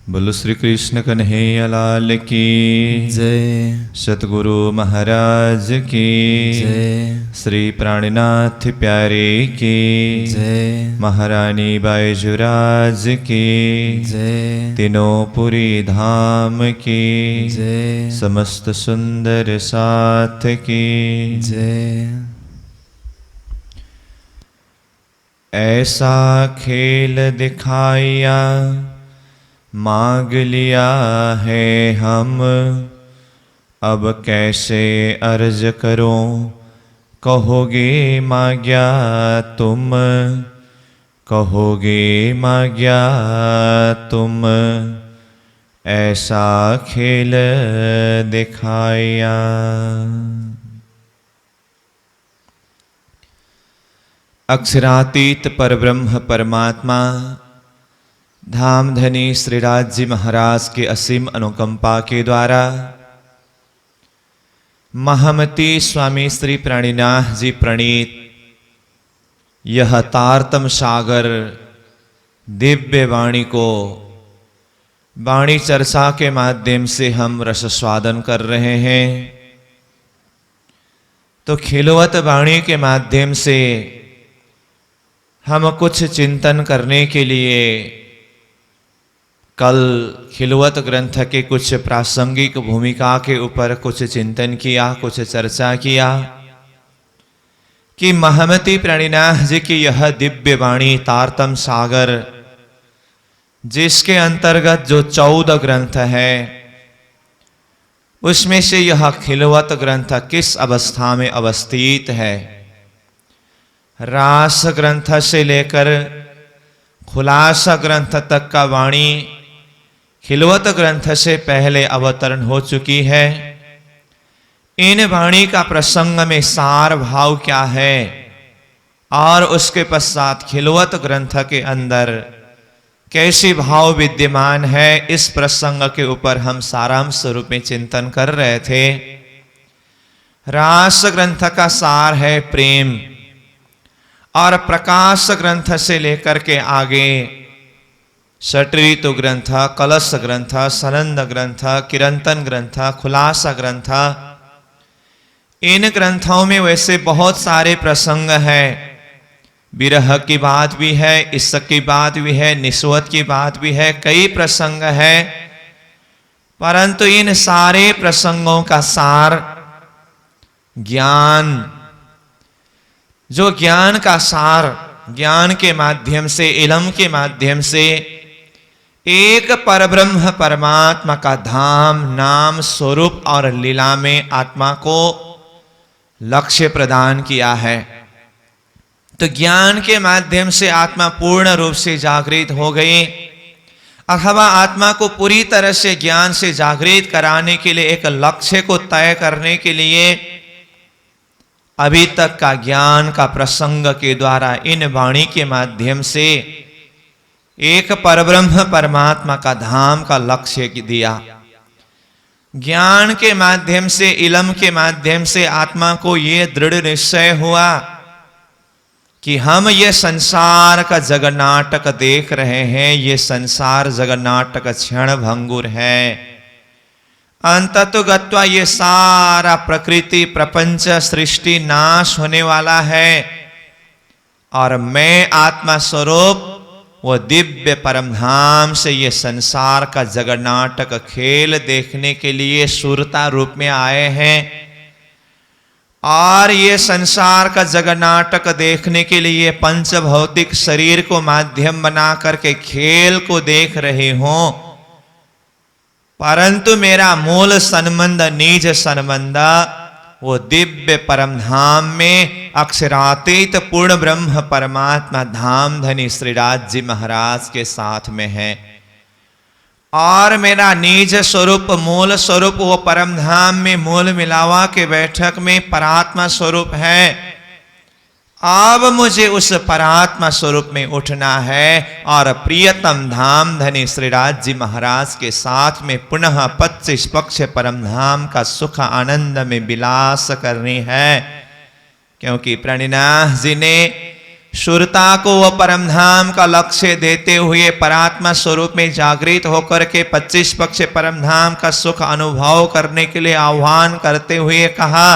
बोलो श्री कृष्ण कन्हैया लाल की जय। सतगुरु महाराज की जय। श्री प्राणनाथ प्यारे की जय। महारानी बायजुराज की जय। तीनों पुरी धाम की जय। समस्त सुंदर साथ की जय। ऐसा खेल दिखाया मांग लिया है हम, अब कैसे अर्ज करूं कहोगे मांग्या तुम, कहोगे मांग्या तुम, ऐसा खेल दिखाया। अक्षरातीत परब्रह्म परमात्मा धामधनी श्रीराज जी महाराज के असीम अनुकंपा के द्वारा महामती स्वामी श्री प्राणीनाथ जी प्रणीत यह तारतम सागर दिव्य वाणी को वाणी चर्चा के माध्यम से हम रस स्वादन कर रहे हैं। तो खिलवत वाणी के माध्यम से हम कुछ चिंतन करने के लिए कल खिलवत ग्रंथ के कुछ प्रासंगिक भूमिका के ऊपर कुछ चिंतन किया, कुछ चर्चा किया कि महामती प्राणीनाथ जी की यह दिव्य वाणी तारतम सागर, जिसके अंतर्गत जो 14 ग्रंथ है उसमें से यह खिलवत ग्रंथ किस अवस्था में अवस्थित है। रास ग्रंथ से लेकर खुलासा ग्रंथ तक का वाणी खिलवत ग्रंथ से पहले अवतरण हो चुकी है। इन वाणी का प्रसंग में सार भाव क्या है और उसके पश्चात खिलवत ग्रंथ के अंदर कैसी भाव विद्यमान है, इस प्रसंग के ऊपर हम सारांश रूप में चिंतन कर रहे थे। रास ग्रंथ का सार है प्रेम, और प्रकाश ग्रंथ से लेकर के आगे षट्ऋतु ग्रंथ, कलश ग्रंथ, सनंद ग्रंथ, किरंतन ग्रंथ, खुलासा ग्रंथ, इन ग्रंथों में वैसे बहुत सारे प्रसंग हैं। विरह की बात भी है, इश्क की बात भी है, निस्वत की बात भी है, कई प्रसंग है। परंतु इन सारे प्रसंगों का सार ज्ञान, जो ज्ञान का सार, ज्ञान के माध्यम से, इलम के माध्यम से एक परब्रह्म परमात्मा का धाम, नाम, स्वरूप और लीला में आत्मा को लक्ष्य प्रदान किया है। तो ज्ञान के माध्यम से आत्मा पूर्ण रूप से जागृत हो गई, अथवा आत्मा को पूरी तरह से ज्ञान से जागृत कराने के लिए, एक लक्ष्य को तय करने के लिए अभी तक का ज्ञान का प्रसंग के द्वारा इन वाणी के माध्यम से एक परब्रह्म परमात्मा का धाम का लक्ष्य दिया। ज्ञान के माध्यम से, इलम के माध्यम से आत्मा को ये दृढ़ निश्चय हुआ कि हम ये संसार का जगन्नाटक देख रहे हैं, ये संसार जगन्नाटक क्षण भंगुर है। अंततो गत्वा ये सारा प्रकृति, प्रपंच, सृष्टि नाश होने वाला है, और मैं आत्मा स्वरूप वो दिव्य परमधाम से ये संसार का जगन्नाटक खेल देखने के लिए सुरता रूप में आए हैं। और ये संसार का जगन्नाटक देखने के लिए पंच भौतिक शरीर को माध्यम बना करके खेल को देख रहे हो, परंतु मेरा मूल संबंध, निज संबंध वो दिव्य परमधाम में अक्षरातीत पूर्ण ब्रह्म परमात्मा धाम धनी श्रीराज जी महाराज के साथ में है। और मेरा निज स्वरूप, मूल स्वरूप वो परमधाम में मूल मिलावा के बैठक में परात्मा स्वरूप है। अब मुझे उस परात्मा स्वरूप में उठना है और प्रियतम धाम धनी श्रीराज जी महाराज के साथ में पुनः 25 पक्ष परम धाम का सुख आनंद में विलास करनी है। क्योंकि प्राणीनाथ जी ने शुरता को वह परमधाम का लक्ष्य देते हुए परात्मा स्वरूप में जागृत होकर के 25 पक्ष परमधाम का सुख अनुभव करने के लिए आह्वान करते हुए कहा,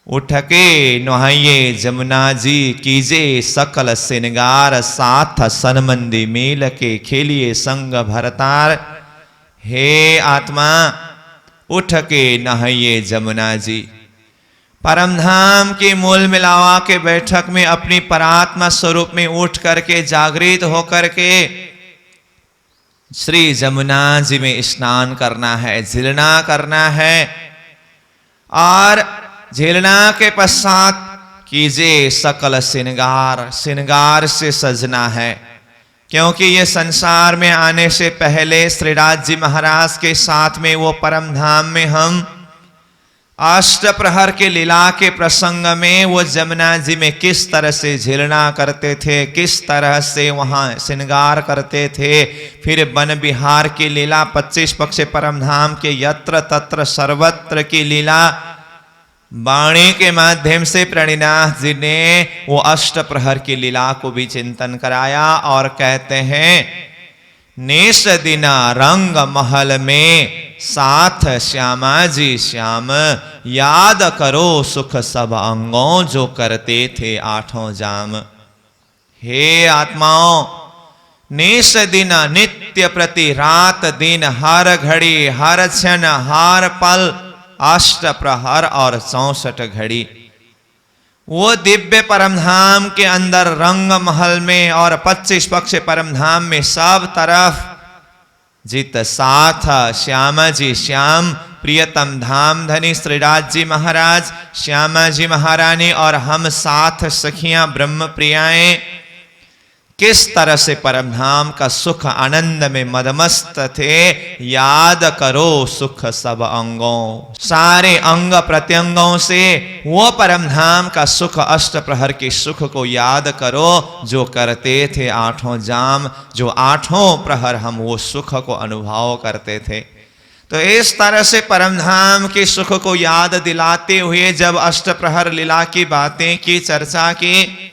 उठ के नहाइए जमुना जी, कीजे सकल श्रृंगार, साथ सनमंदी मेल के खेलिए संग भरतार। हे आत्मा, उठ के नहाइए जमुना जी। परमधाम के मूल मिलावा के बैठक में अपनी परात्मा स्वरूप में उठ करके जागृत होकर के श्री जमुना जी में स्नान करना है, झिलना करना है। और झिलना के पश्चात कीजे सकल श्रृंगार, श्रृंगार से सजना है। क्योंकि ये संसार में आने से पहले श्रीराज जी महाराज के साथ में वो परमधाम में हम अष्ट प्रहर के लीला के प्रसंग में वो जमुना जी में किस तरह से झिलना करते थे, किस तरह से वहां श्रृंगार करते थे। फिर वन विहार की लीला, 25 पक्ष परमधाम के यत्र तत्र सर्वत्र की लीला, वाणी के माध्यम से प्रणिनाथ जी ने वो अष्ट प्रहर की लीला को भी चिंतन कराया। और कहते हैं, नेश दिना रंग महल में साथ श्यामा जी श्याम, याद करो सुख सब अंगों, जो करते थे आठों जाम। हे आत्माओं, नेश दिन नित्य प्रति रात दिन, हर घड़ी हर क्षण हर पल अष्ट प्रहर और 64 घड़ी वो दिव्य परमधाम के अंदर रंग महल में और 25 पक्ष परमधाम में सब तरफ जित साथ श्यामा जी श्याम, प्रियतम धाम धनी श्रीराज जी महाराज, श्यामा जी महारानी और हम साथ सखियां ब्रह्म प्रियाएं किस तरह से परमधाम का सुख आनंद में मदमस्त थे। याद करो सुख सब अंगों, सारे अंग प्रत्यंगों से वो परमधाम का सुख, अष्ट प्रहर के सुख को याद करो जो करते थे आठों जाम, जो आठों प्रहर हम वो सुख को अनुभव करते थे। तो इस तरह से परमधाम के सुख को याद दिलाते हुए जब अष्ट प्रहर लीला की बातें की, चर्चा की,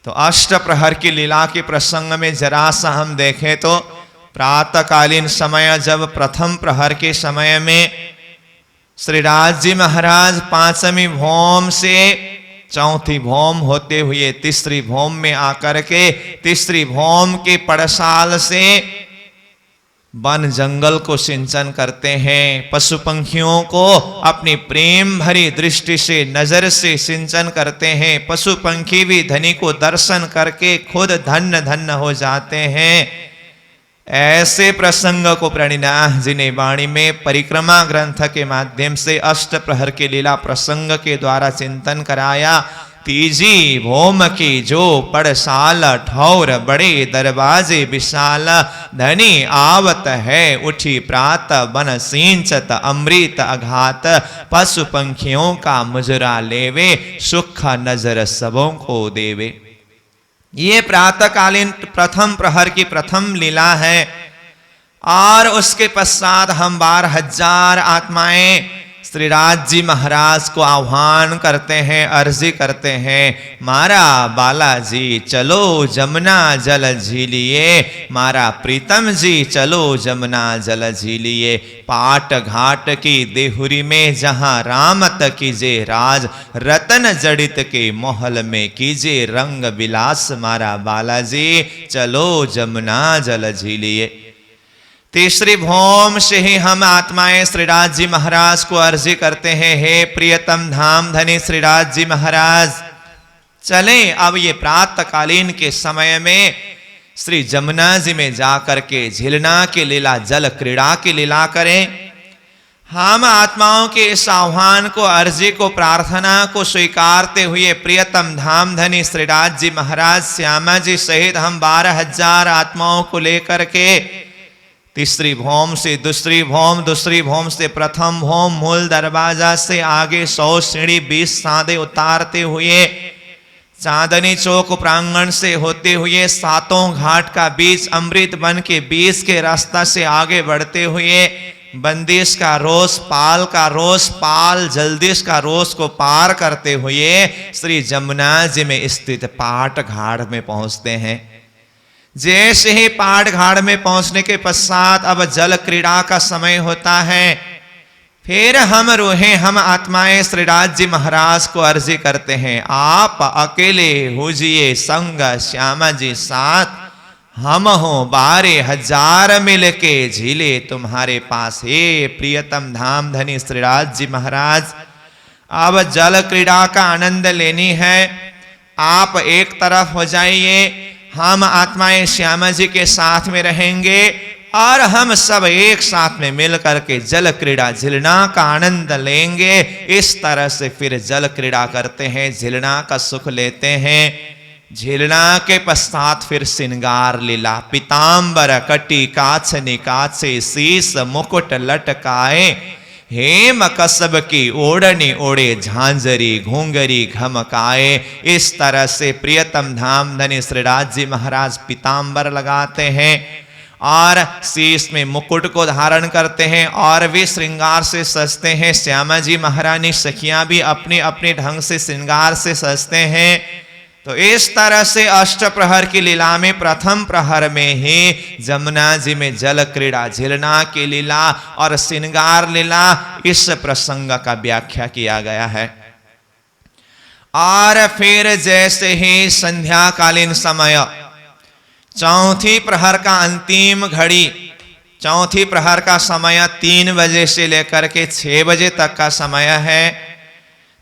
तो अष्ट प्रहर की लीला के प्रसंग में जरा सा हम देखें तो प्रातःकालीन समय, जब प्रथम प्रहर के समय में श्रीराज जी महाराज 5वीं भौम से 4थी भौम होते हुए तीसरी भौम में आकर के तीसरी भौम के पड़साल से वन जंगल को सिंचन करते हैं, पशु पंखियों को अपनी प्रेम भरी दृष्टि से नजर से सिंचन करते हैं। पशु पंखी भी धनी को दर्शन करके खुद धन्य धन्य हो जाते हैं। ऐसे प्रसंग को प्रणिनाथ जी ने वाणी में परिक्रमा ग्रंथ के माध्यम से अष्ट प्रहर के लीला प्रसंग के द्वारा चिंतन कराया। तीजी भौम की जो पड़साल, ठौर बड़े दरवाजे विशाल, धनी आवत है उठी प्रात, बन सिंचत अमृत अघात, पशु पंखियों का मुजरा लेवे, सुख नजर सबों को देवे। ये प्रातःकालीन प्रथम प्रहर की प्रथम लीला है। और उसके पश्चात हम 12,000 आत्माएं श्रीराज जी महाराज को आह्वान करते हैं, अर्जी करते हैं, मारा बालाजी चलो जमुना जल झीलिए, मारा प्रीतम जी चलो जमुना जल झीलिए। पाट घाट की देहुरी में जहां रामत कीजे राज, रतन जड़ित के महल में कीजे रंग विलास, मारा बालाजी चलो जमुना जल झीलिए। तीसरी भौम से ही हम आत्माएं श्रीराज जी महाराज को अर्जी करते हैं, हे प्रियतम धाम धनी श्रीराज जी महाराज, चलें अब ये प्रातःकालीन के समय में श्री जमुना जी में जाकर के झिलना की लीला, जल क्रीड़ा की लीला करें। हम आत्माओं के इस आह्वान को, अर्जी को, प्रार्थना को स्वीकारते हुए प्रियतम धाम धनी श्रीराज जी महाराज, श्यामा जी सहित हम 12,000 आत्माओं को लेकर के तीसरी भौम से दूसरी भौम, दूसरी भौम से प्रथम भौम, मूल दरवाजा से आगे 100 सीढ़ी 20 सादे उतारते हुए चांदनी चौक प्रांगण से होते हुए 7 घाट का बीच अमृत वन के बीच के रास्ता से आगे बढ़ते हुए बंदिश का रोष, पाल का रोष, पाल जल्दिश का रोष को पार करते हुए श्री जमुना जी में स्थित पाट घाट में पहुंचते हैं। जैसे ही पाट घाट में पहुंचने के पश्चात अब जल क्रीड़ा का समय होता है। फिर हम रूहें, हम आत्माएं श्रीराज जी महाराज को अर्जी करते हैं, आप अकेले होजिए संग श्यामा जी साथ, हम हो 12,000 मिल के झीले तुम्हारे पास। हे प्रियतम धाम धनी श्रीराज जी महाराज, अब जल क्रीड़ा का आनंद लेनी है, आप एक तरफ हो जाइए, हम आत्माएं श्यामा जी के साथ में रहेंगे और हम सब एक साथ में मिल करके जल क्रीड़ा झिलना का आनंद लेंगे। इस तरह से फिर जल क्रीड़ा करते हैं, झिलना का सुख लेते हैं। झिलना के पश्चात फिर श्रृंगार लीला, पीतांबर कटी काछ निकाछे, शीस मुकुट लटकाए, हेम कसब की ओढ़नी ओढ़े, झांझरी घूंगरी घमकाए। इस तरह से प्रियतम धाम धनी श्रीराज जी महाराज पीतांबर लगाते हैं और शीश में मुकुट को धारण करते हैं और भी श्रृंगार से सजते हैं। श्यामा जी महारानी सखियां भी अपने अपने ढंग से श्रृंगार से सजते हैं। तो इस तरह से अष्ट प्रहर की लीला में प्रथम प्रहर में ही जमुना जी में जल क्रीड़ा, झिलना की लीला और श्रृंगार लीला, इस प्रसंग का व्याख्या किया गया है। और फिर जैसे ही संध्याकालीन समय, चौथी प्रहर का अंतिम घड़ी, चौथी प्रहर का समय 3 बजे से लेकर के 6 बजे तक का समय है।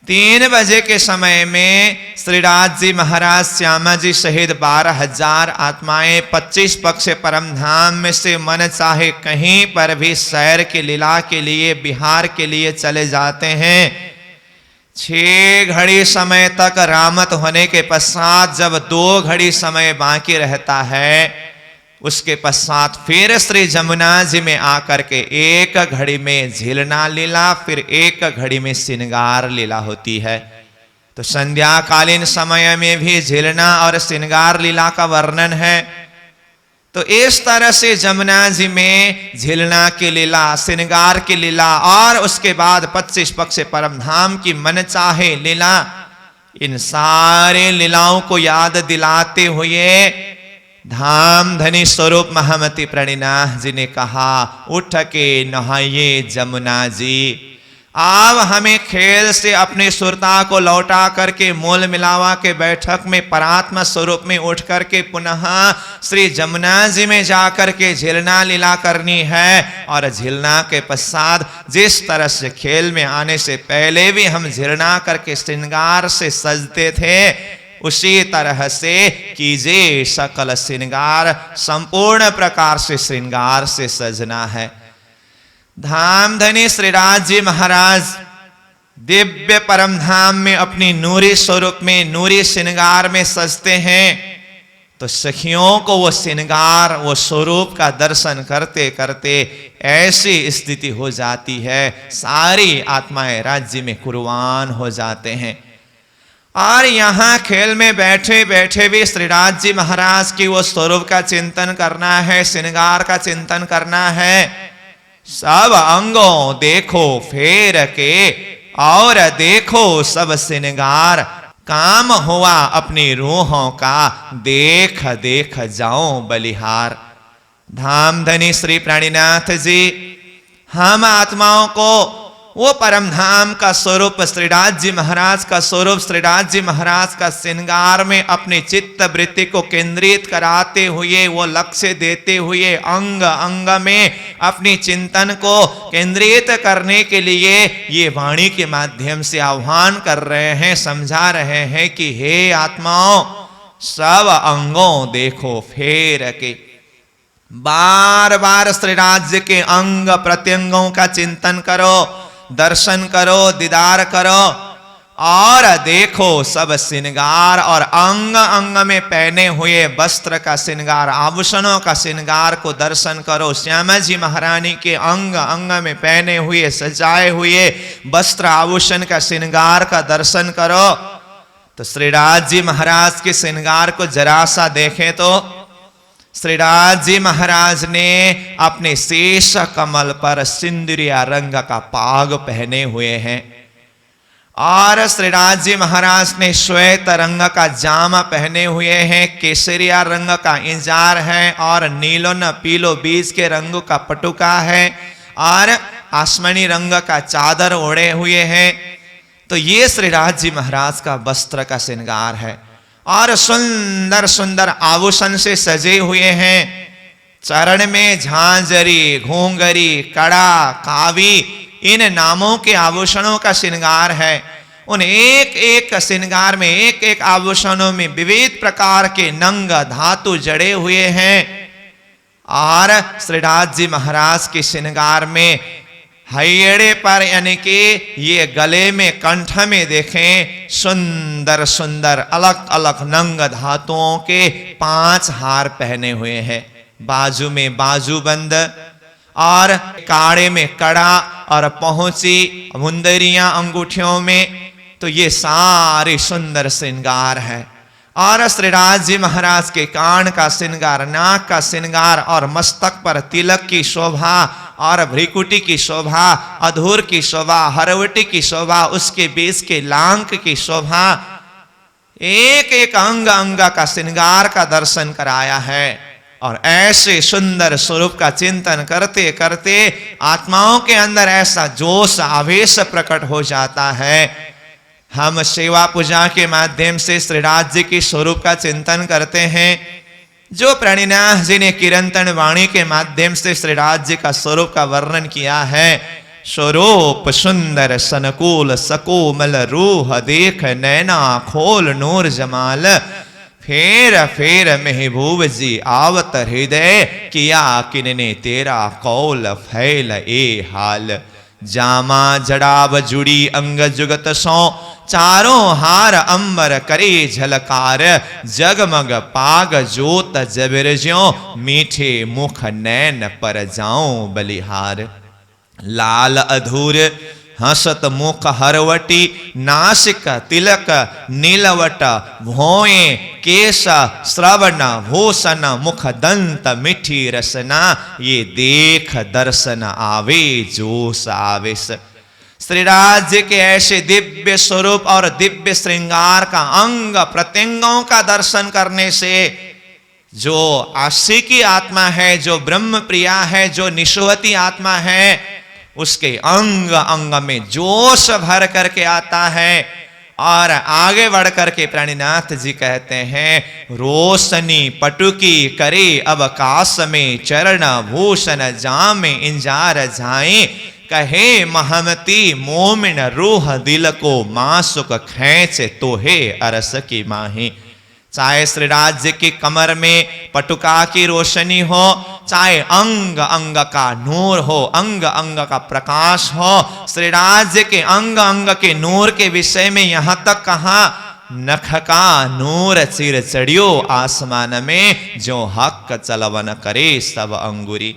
3 बजे के समय में श्रीराज जी महाराज श्यामा जी सहित 12,000 आत्माएं 25 पक्ष परम धाम में से मन चाहे कहीं पर भी सैर की लीला के लिए, विहार के लिए चले जाते हैं। 6 घड़ी समय तक रामत होने के पश्चात जब 2 घड़ी समय बाकी रहता है, उसके पश्चात फिर श्री जमुना जी में आकर के 1 घड़ी में झिलना लीला, फिर 1 घड़ी में श्रृंगार लीला होती है। तो संध्याकालीन समय में भी झिलना और श्रृंगार लीला का वर्णन है। तो इस तरह से जमुना जी में झिलना की लीला, श्रृंगार की लीला और उसके बाद 25 पक्ष परम धाम की मन चाहे लीला, इन सारे लीलाओं को याद दिलाते हुए धाम धनी स्वरूप महामती प्रणिनाथ जी ने कहा, उठ के नहाइए जमुना जी, अब हमें खेल से अपनी सुरता को लौटा करके मोल मिलावा के बैठक में परात्मा स्वरूप में उठ करके पुनः श्री जमुना जी में जाकर के झिलना लीला करनी है। और झिलना के पश्चात जिस तरह से खेल में आने से पहले भी हम झिलना करके श्रृंगार से सजते थे, उसी तरह से कीजिए सकल श्रृंगार, संपूर्ण प्रकार से श्रृंगार से सजना है। धाम धनी श्रीराज जी महाराज दिव्य परम धाम में अपनी नूरी स्वरूप में, नूरी श्रृंगार में सजते हैं। तो सखियों को वो श्रृंगार, वो स्वरूप का दर्शन करते करते ऐसी स्थिति हो जाती है, सारी आत्माएं राज्य में कुर्बान हो जाते हैं। और यहाँ खेल में बैठे बैठे भी श्रीराज जी महाराज की वो स्वरूप का चिंतन करना है, श्रृंगार का चिंतन करना है। सब अंगों देखो फेर के और देखो सब श्रृंगार, काम हुआ अपनी रूहों का, देख देख जाओ बलिहार। धाम धनी श्री प्राणीनाथ जी हम आत्माओं को वो परम धाम का स्वरूप श्रीराज जी महाराज का स्वरूप, श्रीराज जी महाराज का श्रृंगार में अपनी चित्त वृत्ति को केंद्रित कराते हुए, वो लक्ष्य देते हुए अंग अंग में अपनी चिंतन को केंद्रित करने के लिए ये वाणी के माध्यम से आह्वान कर रहे हैं, समझा रहे हैं कि हे आत्माओं, सब अंगों देखो फेर के, बार बार श्रीराज के अंग प्रत्यंगों का चिंतन करो, दर्शन करो, दीदार करो और देखो सब श्रृंगार और अंग अंग में पहने हुए वस्त्र का श्रृंगार, आभूषणों का श्रृंगार को दर्शन करो। श्यामा जी महारानी के अंग अंग में पहने हुए सजाए हुए वस्त्र आभूषण का श्रृंगार का दर्शन करो। तो श्रीराज जी महाराज के श्रृंगार को जरा सा देखें तो श्रीराज जी महाराज ने अपने शेष कमल पर सिंदूरिया रंग का पाग पहने हुए हैं और श्रीराज जी महाराज ने श्वेत रंग का जामा पहने हुए हैं, केसरिया रंग का इंजार है और नीलो न पीलो बीज के रंग का पटुका है और आसमानी रंग का चादर ओढ़े हुए हैं। तो ये श्रीराज जी महाराज का वस्त्र का श्रृंगार है और सुंदर सुंदर आभूषण से सजे हुए हैं। चरण में झांझरी, घूंघरी, कड़ा, कावी इन नामों के आभूषणों का श्रृंगार है। उन एक एक श्रृंगार में, एक एक आभूषणों में विविध प्रकार के नंग धातु जड़े हुए हैं और श्रीराज जी महाराज के श्रृंगार में हयड़े पर यानी कि ये गले में, कंठ में देखें सुंदर सुंदर अलग अलग नंग धातुओं के 5 हार पहने हुए हैं। बाजू में बाजूबंद और काड़े में कड़ा और पहुंची मुंदरियां अंगूठियों में। तो ये सारे सुंदर श्रृंगार है और श्रीराज जी महाराज के कान का श्रृंगार, नाक का श्रृंगार और मस्तक पर तिलक की शोभा और भ्रिकुटी की शोभा, अधूर की शोभा, हरवटी की शोभा, उसके बीच के लांक की शोभा, एक एक अंग अंग का श्रृंगार का दर्शन कराया है। और ऐसे सुंदर स्वरूप का चिंतन करते करते आत्माओं के अंदर ऐसा जोश आवेश प्रकट हो जाता है। हम सेवा पूजा के माध्यम से श्रीराज जी की स्वरूप का चिंतन करते हैं। जो प्रणिनाथ जी ने कीर्तन वाणी के माध्यम से श्रीराज जी का स्वरूप का वर्णन किया है, स्वरूप सुंदर सनकुल सकोमल रूह देख नैना खोल नूर जमाल, फेर फेर महबूब जी आवत हृदय, किया किनने तेरा कौल फैल ए हाल। जामा जड़ाव जुड़ी अंग जुगत सो, चारों हार अंबर करे झलकार, जगमग पाग जोत जबिरज्यों, मीठे मुख नैन पर जाऊं बलिहार। लाल अधूर हसत मुख हरवटी, नासिक तिलक नीलवट, भोए केश श्रवण भूषण, मुख दंत मिठी रसना, ये देख दर्शन आवे जोश आवेश। श्रीराज जी के ऐसे दिव्य स्वरूप और दिव्य श्रृंगार का अंग प्रत्यंगों का दर्शन करने से जो आशिकी आत्मा है, जो ब्रह्म प्रिया है, जो निष्वती आत्मा है, उसके अंग अंग में जोश भर करके आता है। और आगे बढ़ करके प्राणीनाथ जी कहते हैं, रोशनी पटुकी करे अवकाश में, चरण भूषण जामे इंजार झाए, कहे महमती मोमिन रूह दिल को, मासुक खैचे तोहे अरस की माही। चाहे श्रीराज जी की कमर में पटुका की रोशनी हो, चाहे अंग अंग का नूर हो, अंग अंग का प्रकाश हो, श्रीराज जी के अंग अंग के नूर के विषय में यहां तक कहा, नख का नूर चिर चढ़ियो आसमान में, जो हक चलवन करे सब अंगुरी।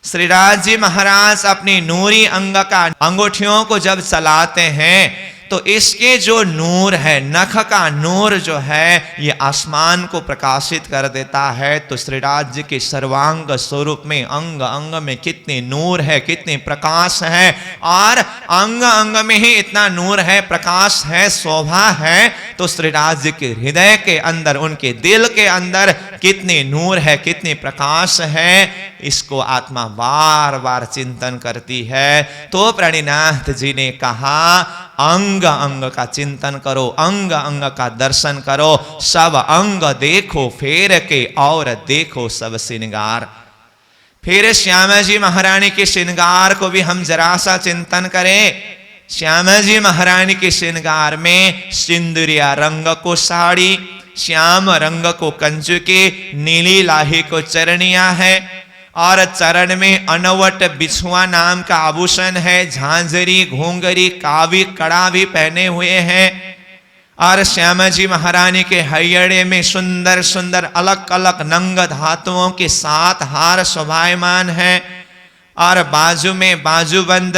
श्रीराज जी महाराज अपनी नूरी अंग का अंगूठियों को जब चलाते हैं तो इसके जो नूर है, नख का नूर जो है, ये आसमान को प्रकाशित कर देता है। तो श्रीराज जी के सर्वांग स्वरूप में अंग अंग में कितने नूर है, कितने प्रकाश है, और अंग अंग में ही इतना नूर है, प्रकाश है, शोभा है। तो श्रीराज जी के हृदय के अंदर, उनके दिल के अंदर कितने नूर है, कितने प्रकाश है, इसको आत्मा बार बार चिंतन करती है। तो प्रणिनाथ जी ने कहा, अंग अंग का चिंतन करो, अंग अंग का दर्शन करो, सब अंग देखो फेर के और देखो सब श्रृंगार। फिर श्यामा जी महारानी के श्रृंगार को भी हम जरा सा चिंतन करें। श्यामा जी महारानी के श्रृंगार में सिंदूरिया रंग को साड़ी, श्याम रंग को कंजुके, नीली लाही को चरनिया है, और चरण में अनवट बिछुआ नाम का आभूषण है, झांझरी घूंघरी कावी कड़ा भी पहने हुए हैं। और श्यामा जी महारानी के हयड़े में सुंदर सुंदर अलग अलग नंग धातुओं के 7 हार शोभायमान है, और बाजू में बाजूबंद,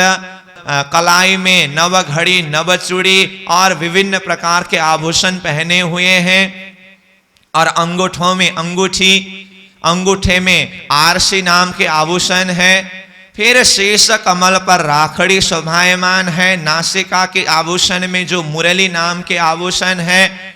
कलाई में नव घड़ी नव चूड़ी और विभिन्न प्रकार के आभूषण पहने हुए हैं, और अंगूठों में अंगूठी, अंगूठे में आरसी नाम के आभूषण है, फिर शीर्ष कमल पर राखड़ी शोभायमान है, नासिका के आभूषण में जो मुरली नाम के आभूषण है,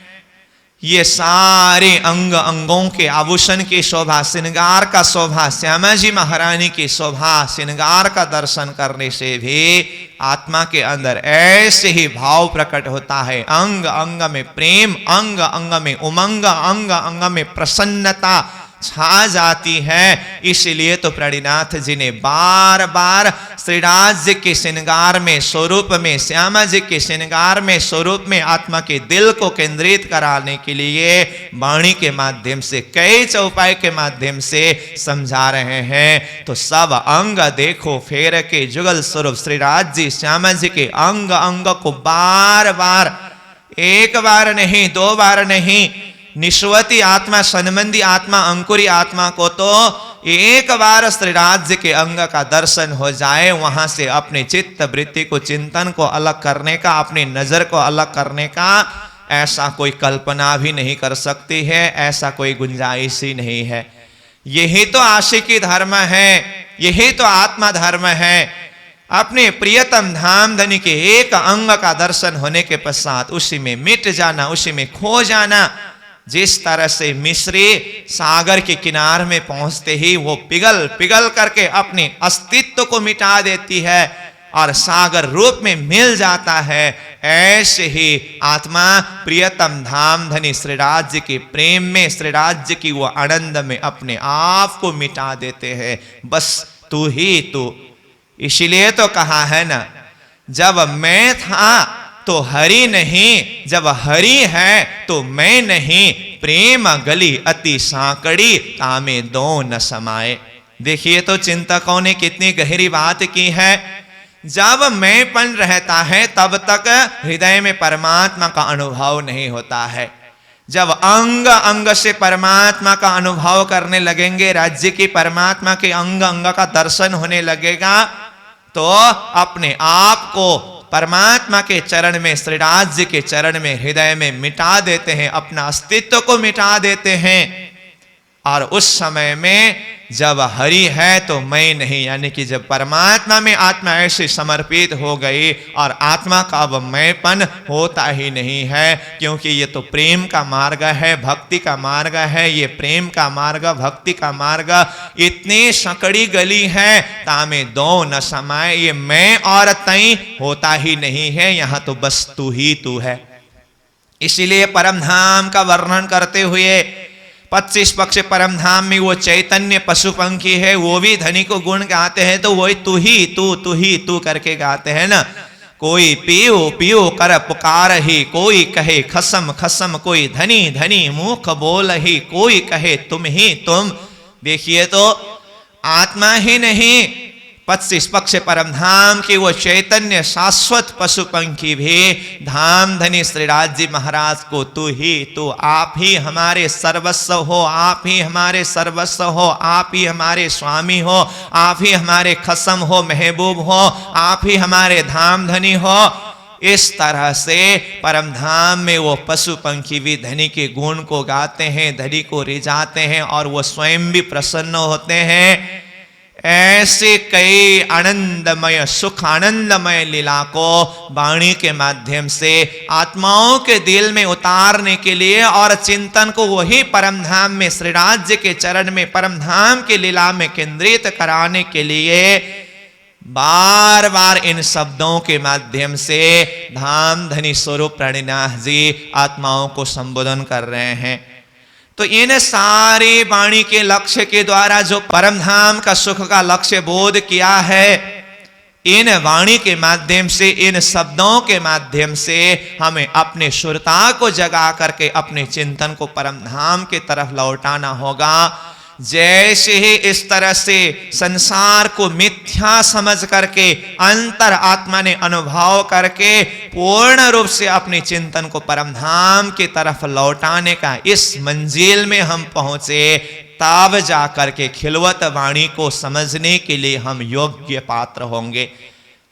ये सारे अंग अंगों के आभूषण की शोभा, श्रृंगार का शोभा, श्यामा जी महारानी की शोभा, श्रृंगार का दर्शन करने से भी आत्मा के अंदर ऐसे ही भाव प्रकट होता है। अंग अंग में प्रेम, अंग अंग में उमंग, अंग अंग में प्रसन्नता छा जाती है। इसलिए तो प्रणिनाथ जी ने बार बार श्रीराज जी के श्रृंगार में स्वरूप में, श्यामा जी के श्रृंगार में स्वरूप में आत्मा के दिल को केंद्रित कराने के लिए वाणी के माध्यम से, कई चौपाई के माध्यम से समझा रहे हैं। तो सब अंग देखो फेर के जुगल स्वरूप श्रीराज जी श्यामा जी के अंग अंग को बार बार, एक बार नहीं, दो बार नहीं, निष्वती आत्मा, सन्मंदी आत्मा, अंकुरी आत्मा को तो एक बार श्रीराज जी के अंग का दर्शन हो जाए, वहां से अपने चित्त वृत्ति को, चिंतन को अलग करने का, अपनी नजर को अलग करने का ऐसा कोई कल्पना भी नहीं कर सकती है, ऐसा कोई गुंजाइश ही नहीं है। यही तो आशिकी धर्म है, यही तो आत्मा धर्म है। अपने प्रियतम धाम धनी के एक अंग का दर्शन होने के पश्चात उसी में मिट जाना, उसी में खो जाना। जिस तरह से मिश्री सागर के किनारे में पहुंचते ही वो पिघल पिघल करके अपने अस्तित्व को मिटा देती है और सागर रूप में मिल जाता है, ऐसे ही आत्मा प्रियतम धाम धनी श्रीराज जी के प्रेम में, श्रीराज जी की वो आनंद में अपने आप को मिटा देते हैं। बस तू ही तू। इसीलिए तो कहा है ना, जब मैं था तो हरि नहीं, जब हरि है तो मैं नहीं, प्रेम गली अति सांकड़ी तामे दो न समाए। देखिए तो चिंतकों ने कितनी गहरी बात की है। जब मैंपन रहता है तब तक हृदय में परमात्मा का अनुभव नहीं होता है। जब अंग अंग से परमात्मा का अनुभव करने लगेंगे, राज्य की परमात्मा के अंग अंग का दर्शन होने लगेगा, तो अपने आप को परमात्मा के चरण में, श्रीराज जी के चरण में, हृदय में मिटा देते हैं, अपना अस्तित्व को मिटा देते हैं। और उस समय में जब हरि है तो मैं नहीं, यानी कि जब परमात्मा में आत्मा ऐसे समर्पित हो गई और आत्मा का अब मैंपन होता ही नहीं है, क्योंकि ये तो प्रेम का मार्ग है, भक्ति का मार्ग है। ये प्रेम का मार्ग, भक्ति का मार्ग इतनी सकड़ी गली है, तामे दो न समाए। ये मैं और तई होता ही नहीं है, यहाँ तो बस तू ही तू है। इसीलिए परम धाम का वर्णन करते हुए 25 पक्ष परम धाम में वो चैतन्य पशु पंखी है, वो भी धनी को गुण गाते हैं, तो वही तू ही तू, तू ही तू करके गाते हैं ना। कोई पियो पियो कर पुकार ही, कोई कहे खसम खसम, कोई धनी धनी मुख बोल ही, कोई कहे तुम ही तुम। देखिए तो आत्मा ही नहीं, 25 पक्ष परम धाम की वो चैतन्य शाश्वत पशु पंखी भी धाम धनी श्रीराज जी महाराज को तू ही तू, आप ही हमारे सर्वस्व हो, आप ही हमारे सर्वस्व हो, आप ही हमारे स्वामी हो, आप ही हमारे खसम हो, महबूब हो, आप ही हमारे धाम धनी हो। इस तरह से परम धाम में वो पशु पंखी भी धनी के गुण को गाते हैं, धनी को रिझाते हैं और वो स्वयं भी प्रसन्न होते हैं। ऐसे कई आनंदमय, सुख आनंदमय लीला को वाणी के माध्यम से आत्माओं के दिल में उतारने के लिए और चिंतन को वही परम धाम में, श्रीराज जी के चरण में, परम धाम की लीला में केंद्रित कराने के लिए बार बार इन शब्दों के माध्यम से धाम धनी स्वरूप प्रणिनाथ जी आत्माओं को संबोधन कर रहे हैं। तो इन सारे वाणी के लक्ष्य के द्वारा जो परम धाम का सुख का लक्ष्य बोध किया है, इन वाणी के माध्यम से, इन शब्दों के माध्यम से हमें अपने श्रोता को जगा करके अपने चिंतन को परम धाम की तरफ लौटाना होगा। जैसे ही इस तरह से संसार को मिथ्या समझ करके अंतर आत्मा ने अनुभव करके पूर्ण रूप से अपने चिंतन को परम धाम की तरफ लौटाने का इस मंजिल में हम पहुंचे, तब जाकर के खिलवत वाणी को समझने के लिए हम योग्य पात्र होंगे।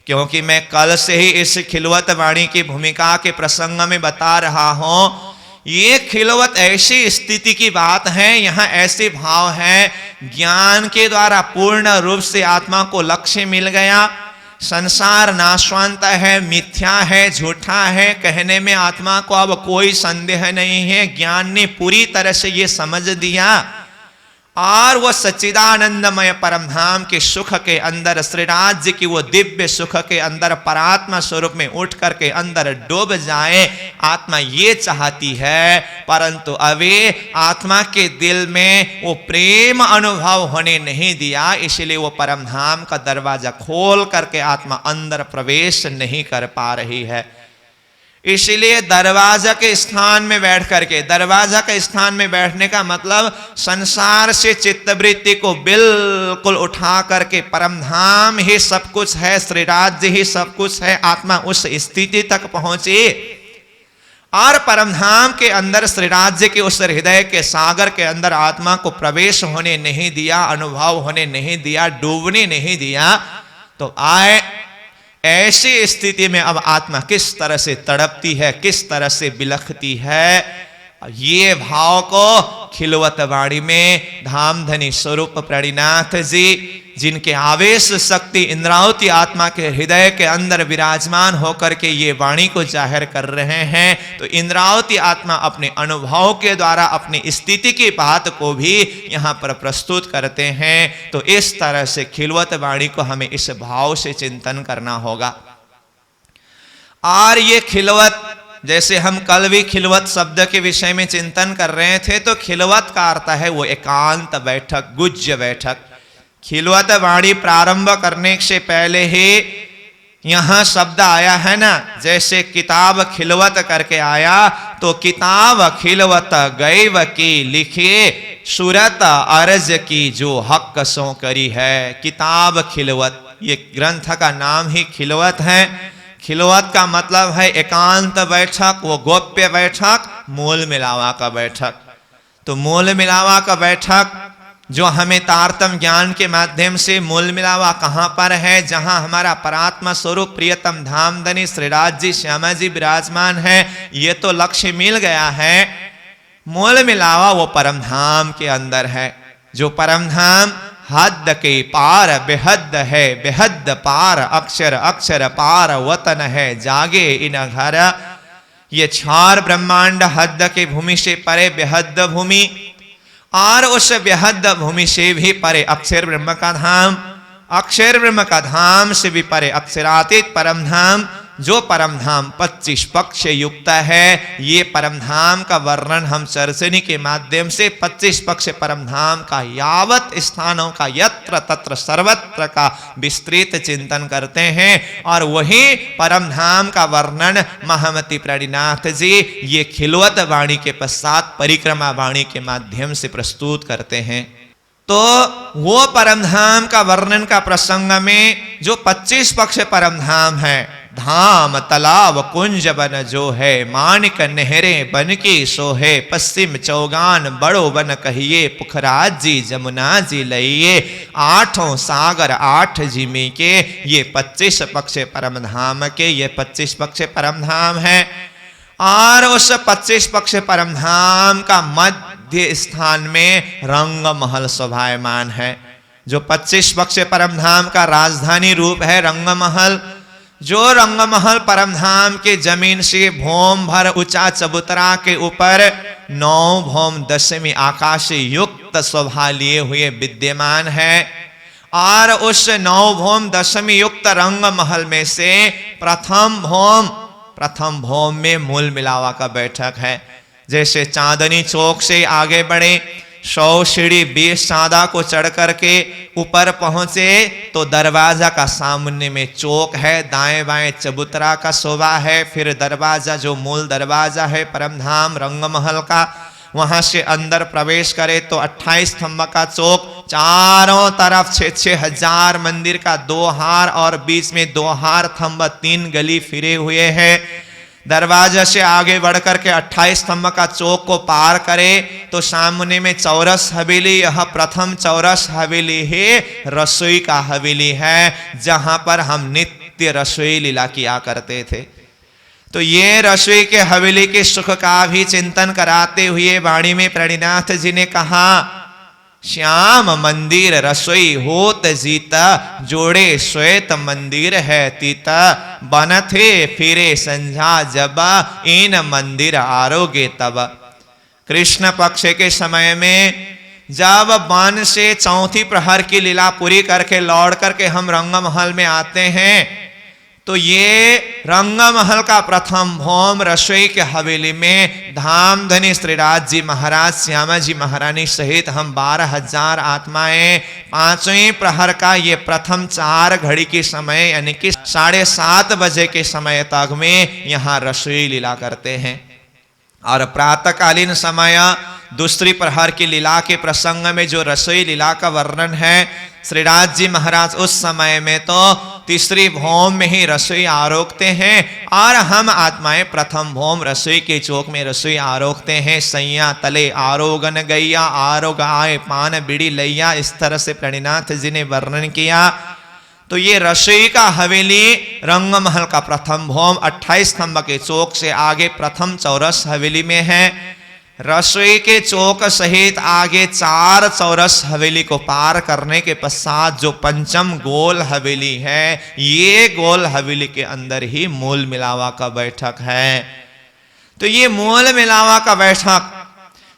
क्योंकि मैं कल से ही इस खिलवत वाणी की भूमिका के प्रसंग में बता रहा हूं ये खिलवत ऐसी स्थिति की बात है, यहां ऐसे भाव है, ज्ञान के द्वारा पूर्ण रूप से आत्मा को लक्ष्य मिल गया, संसार नाशवंत है, मिथ्या है, झूठा है, कहने में आत्मा को अब कोई संदेह नहीं है। ज्ञान ने पूरी तरह से ये समझ दिया और वो सच्चिदानंदमय परमधाम के सुख के अंदर, श्री राज्य की वो दिव्य सुख के अंदर परात्मा स्वरूप में उठ करके अंदर डूब जाए, आत्मा ये चाहती है। परंतु अभी आत्मा के दिल में वो प्रेम अनुभव होने नहीं दिया, इसलिए वो परमधाम का दरवाजा खोल करके आत्मा अंदर प्रवेश नहीं कर पा रही है। इसलिए दरवाजा के स्थान में बैठ करके, दरवाजा के स्थान में बैठने का मतलब संसार से चित्तवृत्ति को बिल्कुल उठा करके परमधाम ही सब कुछ है, श्री राज्य ही सब कुछ है, आत्मा उस स्थिति तक पहुंची और परमधाम के अंदर श्री राज्य के उस हृदय के सागर के अंदर आत्मा को प्रवेश होने नहीं दिया, अनुभव होने नहीं दिया, डूबने नहीं दिया। तो आए ऐसी स्थिति में अब आत्मा किस तरह से तड़पती है, किस तरह से बिलखती है, ये भाव को खिलवत वाणी में धामधनी स्वरूप प्रणिनाथ जी, जिनके आवेश शक्ति इंद्रावती आत्मा के हृदय के अंदर विराजमान होकर के ये वाणी को जाहिर कर रहे हैं, तो इंद्रावती आत्मा अपने अनुभव के द्वारा अपनी स्थिति की बात को भी यहाँ पर प्रस्तुत करते हैं। तो इस तरह से खिलवत वाणी को हमें इस भाव से चिंतन करना होगा। और ये खिलवत, जैसे हम कल भी खिलवत शब्द के विषय में चिंतन कर रहे थे, तो खिलवत का अर्थ है वो एकांत बैठक, गुज्य बैठक। खिलवत वाणी प्रारंभ करने से पहले ही यहां शब्द आया है ना, जैसे किताब खिलवत करके आया, तो किताब खिलवत गैव की लिखिए सूरत अर्ज की जो हक सो करी है। किताब खिलवत, ये ग्रंथ का नाम ही खिलवत है। खिलवत का मतलब है एकांत बैठक, वो गोप्य बैठक, मूल मिलावा का बैठक। तो मूल मिलावा का बैठक जो हमें तारतम ज्ञान के माध्यम से मूल मिलावा कहाँ पर है, जहां हमारा परात्मा स्वरूप प्रियतम धामधनी श्री राज्य श्यामा जी विराजमान है, ये तो लक्ष्य मिल गया है। मूल मिलावा वो परमधाम के अंदर है, जो परमधाम हद के पार बेहद है, बेहद पार अक्षर अक्षर पार वतन है, जागे इन घर। ये चार ब्रह्मांड हद के भूमि से परे बेहद भूमि, और उस बेहद भूमि से भी परे अक्षर ब्रह्म का धाम, अक्षर ब्रह्म का धाम से भी परे अक्षरातीत परम धाम, जो परम धाम 25 पक्ष युक्त है। ये परम धाम का वर्णन हम चर्चनी के माध्यम से 25 पक्ष परम धाम का यावत स्थानों का यत्र तत्र सर्वत्र का विस्तृत चिंतन करते हैं, और वही परम धाम का वर्णन महामती प्रणिनाथ जी ये खिलवत वाणी के पश्चात परिक्रमा वाणी के माध्यम से प्रस्तुत करते हैं। तो वो परमधाम का वर्णन का प्रसंग में जो 25 पक्ष परमधाम है, धाम तालाब कुंज बन जो है, मानिक नहरें बन की सो है, पश्चिम चौगान बड़ो बन कहिए, पुखराज जी जमुना जी लइए, आठों सागर 8 जिमी के, ये 25 पक्ष परमधाम के ये 25 पक्ष परमधाम है। और उस 25 पक्ष परमधाम का मध्य स्थान में रंग महल शोभायमान है। जो 25 पक्ष परमधाम का राजधानी रूप है रंग महल, जो रंग महल परमधाम के जमीन से भौम भर ऊंचा चबूतरा के ऊपर 9 भौम दशमी आकाश युक्त शोभा लिए हुए विद्यमान है। और उस 9 भौम दशमी युक्त रंग महल में से प्रथम भौम में मूल मिलावा का बैठक है। जैसे चांदनी चौक से आगे बढ़े 100 सीढ़ी 20 चांदा को चढ़ करके ऊपर पहुंचे तो दरवाजा का सामने में चौक है, दाएं बाएं चबूतरा का शोभा है। फिर दरवाजा जो मूल दरवाजा है परमधाम रंगमहल का, वहां से अंदर प्रवेश करे तो 28 स्तंभ का चौक, चारों तरफ 6-6 हजार मंदिर का 2 हार और बीच में 2 हार स्तंभ 3 गली फिरे हुए हैं। दरवाजा से आगे बढ़कर के 28 स्तंभ का चौक को पार करे तो सामने में चौरस हवेली, यह प्रथम चौरस हवेली ही रसोई का हवेली है, जहां पर हम नित्य रसोई लीला किया करते थे। तो ये रसोई के हवेली के सुख का भी चिंतन कराते हुए वाणी में प्रणिनाथ जी ने कहा, श्याम मंदिर रसोई होत जीता, जोड़े श्वेत मंदिर है तीता, बन थे फिरे संझा जब, इन मंदिर आरोगे तब। कृष्ण पक्ष के समय में जब वन से चौथी प्रहर की लीला पूरी करके लौट करके हम रंगमहल में आते हैं, तो ये रंगमहल का प्रथम भोम रसोई के हवेली में धामधनी श्रीराज जी महाराज, श्यामा जी महारानी सहित हम 12,000 आत्माएं पांचवें प्रहर का ये प्रथम 4 घड़ी के समय यानी कि 7:30 बजे के समय तक में यहाँ रसोई लीला करते हैं। और प्रातःकालीन समय दूसरी प्रहर की लीला के प्रसंग में जो रसोई लीला का वर्णन है, श्रीराज जी महाराज उस समय में तो तीसरी भौम में ही रसोई आरोगते हैं और हम आत्माएं प्रथम भौम रसोई के चौक में रसोई आरोगते हैं। सैया तले आरोगन गैया, आरोग आए पान बिड़ी लैया, इस तरह से प्रणिनाथ जी ने वर्णन किया। तो ये रसोई का हवेली रंगमहल का प्रथम भौम 28 स्तंभ के चौक से आगे प्रथम चौरस हवेली में है। रसोई के चौक सहित आगे 4 चौरस हवेली को पार करने के पश्चात जो पंचम गोल हवेली है, ये गोल हवेली के अंदर ही मूल मिलावा का बैठक है। तो ये मूल मिलावा का बैठक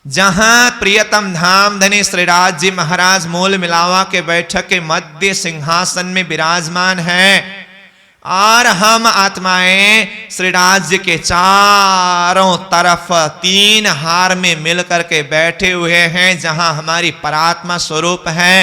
जहां प्रियतम धामधनी श्रीराज जी महाराज मूल मिलावा के बैठक के मध्य सिंहासन में विराजमान है और हम आत्माएं श्रीराज जी के चारों तरफ 3 हार में मिलकर के बैठे हुए हैं, जहां हमारी परात्मा स्वरूप है।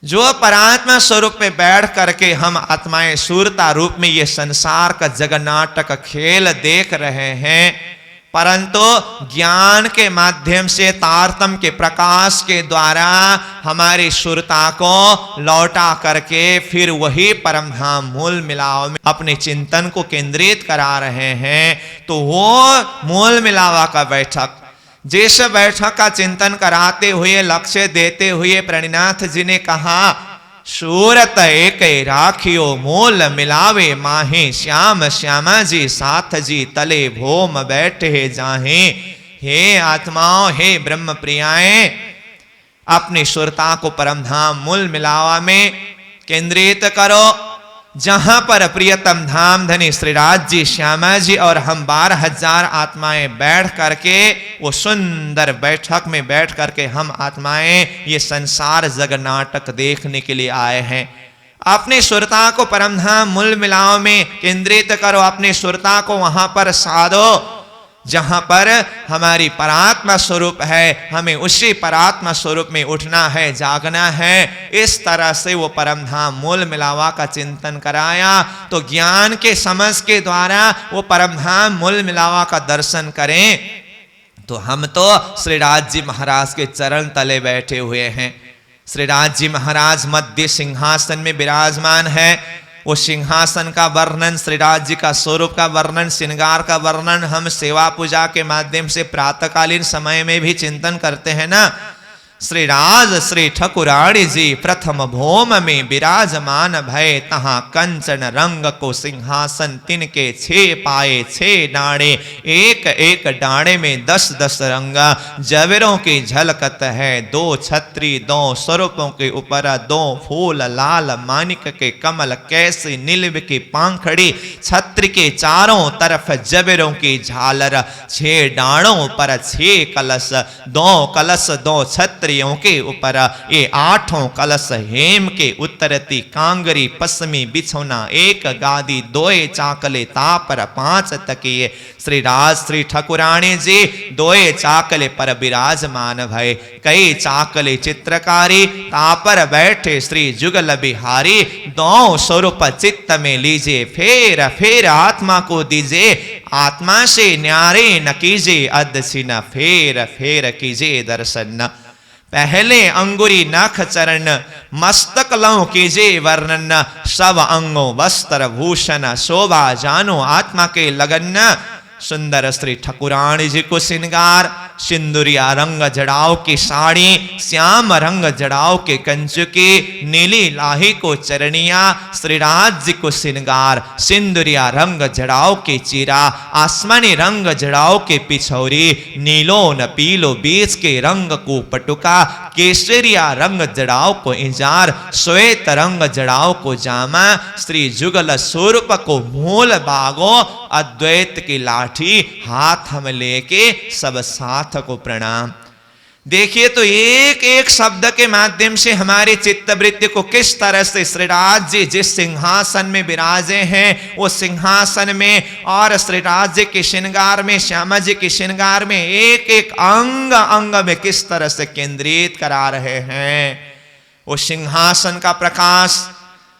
जो परात्मा स्वरूप में बैठ करके हम आत्माएं सूरता रूप में ये संसार का जगन्नाटक खेल देख रहे हैं, परंतु ज्ञान के माध्यम से तारतम्य के प्रकाश के द्वारा हमारी सुरता को लौटा करके फिर वही परम धाम मूल मिलाव में अपने चिंतन को केंद्रित करा रहे हैं। तो वो मूल मिलावा का बैठक, जिस बैठक का चिंतन कराते हुए लक्ष्य देते हुए प्रणिनाथ जी ने कहा, सूरत एक राखियो मूल मिलावे माहे, श्याम श्यामा जी साथ जी तले भोम बैठे जाहे। हे आत्माओं, हे ब्रह्म प्रियाएं, अपनी सुरता को परम धाम मूल मिलावा में केंद्रित करो, जहां पर प्रियतम धाम धनी श्रीराज जी, श्यामा जी और हम 12,000 आत्माएं बैठ करके वो सुंदर बैठक में बैठ करके हम आत्माएं ये संसार जग नाटक देखने के लिए आए हैं। अपनी सुरता को परम धाम मूल मिलाव में केंद्रित करो, अपनी सुरता को वहां पर साधो जहां पर हमारी परात्मा स्वरूप है। हमें उसी परात्मा स्वरूप में उठना है, जागना है। इस तरह से वो परम धाम मूल मिलावा का चिंतन कराया। तो ज्ञान के समझ के द्वारा वो परम धाम मूल मिलावा का दर्शन करें। तो हम तो श्रीराज जी महाराज के चरण तले बैठे हुए हैं। श्रीराज जी महाराज मध्य सिंहासन में विराजमान है। वो सिंहासन का वर्णन, श्रीराज जी का स्वरूप का वर्णन, श्रृंगार का वर्णन हम सेवा पूजा के माध्यम से प्रातःकालीन समय में भी चिंतन करते हैं ना। श्रीराज श्री ठकुराणी जी प्रथम भौम में विराजमान भय, तहां कंचन रंग को सिंहासन तिनके 6 पाए 6 डाणे, एक एक डाणे में 10-10 रंग, जवेरों की झलकत है 2 छत्री, 2 स्वरूपों के ऊपर 2 फूल, लाल मानिक के कमल, कैसी नीलव की पांखड़ी, छत्री के चारों तरफ जवेरों की झालर, 6 डाणों पर 6 कलश, 2 कलश 2 छत्र के ऊपर, ये 8 कलश हेम के उत्तरती, कांगरी पश्चिमी बिछौना, 1 गादी, 2 चाकले तापर, 5 तकिए। श्रीराज श्री ठकुराणी जी 2 चाकले पर विराजमान भय, कई चाकले चित्रकारी, तापर बैठे श्री जुगल बिहारी, 2 स्वरूप चित्त में लीजिए, फेर फेर आत्मा को दीजिए, आत्मा से न्यारे न कीजिए, अदसी न फेर फेर कीजिए दर्शन। पहले अंगुरी नख चरण, मस्तक लौ कीजिए वर्णन, सब अंगों वस्त्र भूषण, शोभा जानो आत्मा के लगन। सुंदर श्री ठकुराणी जी को श्रृंगार सिंदूरिया रंग जड़ाओ की साड़ी, श्याम रंग जड़ाओ के कंचुकी, नीली लाही को चरनिया, श्रीराज जी को श्रृंगार, सिंदूरिया रंग जड़ाओ के चीरा, आसमानी रंग जड़ाओ के पिछौरी, नीलो न पीलो बीच के रंग को पटुका, केसरिया रंग जड़ाओ को इंजार, श्वेत रंग जड़ाओ को जामा, श्री जुगल स्वरूप को मूल बागो, अद्वैत की लाठी हाथ हम लेके सब साथ को प्रणाम। देखिए तो एक एक शब्द के माध्यम से हमारी चित्तवृत्ति को किस तरह से श्रीराज जी जिस सिंहासन में विराजे हैं वो सिंहासन में और श्रीराज जी के श्रृंगार में, श्यामा जी के श्रृंगार में एक एक अंग अंग में किस तरह से केंद्रित करा रहे हैं। वो सिंहासन का प्रकाश,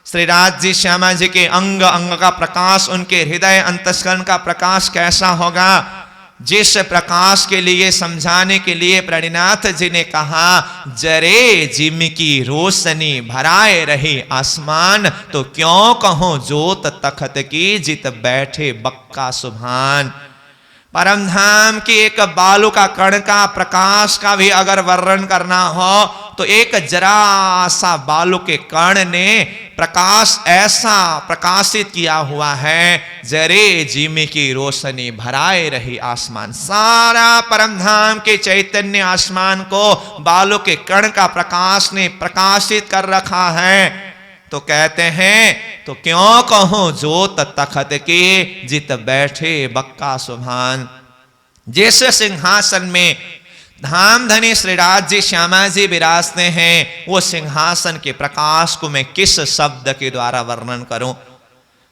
श्रीराज जी श्यामा जी के अंग अंग का प्रकाश, उनके हृदय अंतस्करण का प्रकाश कैसा होगा, जिस प्रकाश के लिए समझाने के लिए प्रणिनाथ जी ने कहा जरे जिम की रोशनी भराए रही आसमान, तो क्यों कहो जोत तखत की जित बैठे बक्का सुभान। परम धाम की एक बालू का कण का प्रकाश का भी अगर वर्णन करना हो तो एक जरा सा बालू के कण ने प्रकाश ऐसा प्रकाशित किया हुआ है, जरे जिमी की रोशनी भराए रही आसमान। सारा परम धाम के चैतन्य आसमान को बालू के कण का प्रकाश ने प्रकाशित कर रखा है। तो कहते हैं तो क्यों कहो जोत तखत के जित बैठे बक्का सुभान। जिस सिंहासन में धाम धनी श्रीराज जी श्यामा जी विराजते हैं वो सिंहासन के प्रकाश को मैं किस शब्द के द्वारा वर्णन करूं।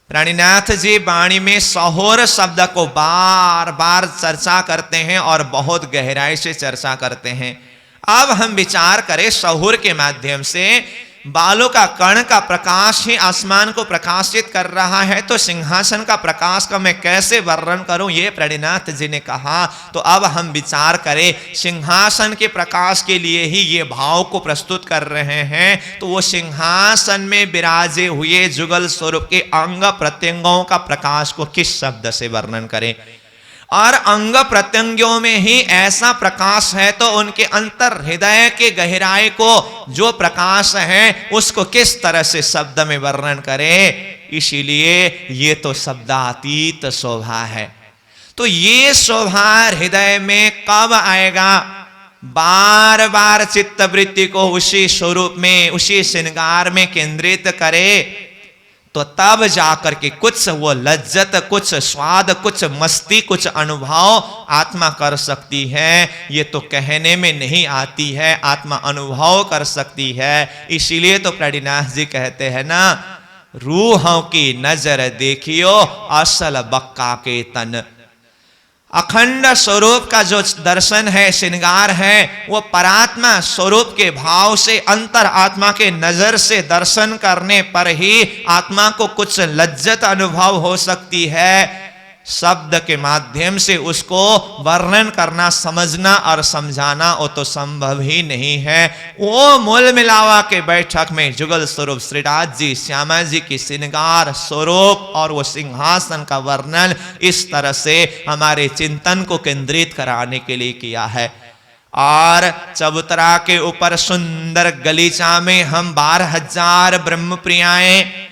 प्राणीनाथ जी वाणी में सहोर शब्द को बार बार चर्चा करते हैं और बहुत गहराई से चर्चा करते हैं। अब हम विचार करें सहुर के माध्यम से बालों का कण का प्रकाश ही आसमान को प्रकाशित कर रहा है, तो सिंहासन का प्रकाश का मैं कैसे वर्णन करूं, ये प्रणिनाथ जी ने कहा। तो अब हम विचार करें सिंहासन के प्रकाश के लिए ही ये भाव को प्रस्तुत कर रहे हैं। तो वो सिंहासन में विराजे हुए जुगल स्वरूप के अंग प्रत्यंगों का प्रकाश को किस शब्द से वर्णन करें। और अंग प्रत्यंगों में ही ऐसा प्रकाश है तो उनके अंतर हृदय के गहराई को जो प्रकाश है उसको किस तरह से शब्द में वर्णन करें। इसीलिए ये तो शब्दातीत शोभा है। तो ये शोभा हृदय में कब आएगा, बार बार चित्तवृत्ति को उसी स्वरूप में उसी श्रृंगार में केंद्रित करे तो तब जाकर के कुछ वो लज्जत, कुछ स्वाद, कुछ मस्ती, कुछ अनुभव आत्मा कर सकती है। ये तो कहने में नहीं आती है, आत्मा अनुभव कर सकती है। इसीलिए तो प्रणिनाथ जी कहते हैं ना, रूहों की नजर देखियो असल बक्का के तन। अखंड स्वरूप का जो दर्शन है, श्रृंगार है, वो परात्मा स्वरूप के भाव से अंतर आत्मा के नजर से दर्शन करने पर ही आत्मा को कुछ लज्जत अनुभव हो सकती है। शब्द के माध्यम से उसको वर्णन करना, समझना और समझाना वो तो संभव ही नहीं है। वो मूल मिलावा के बैठक में जुगल स्वरूप श्रीराज जी श्यामा जी की श्रृंगार स्वरूप और वो सिंहासन का वर्णन इस तरह से हमारे चिंतन को केंद्रित कराने के लिए किया है। और चबूतरा के ऊपर सुंदर गलीचा में हम 12,000 ब्रह्म प्रियाएं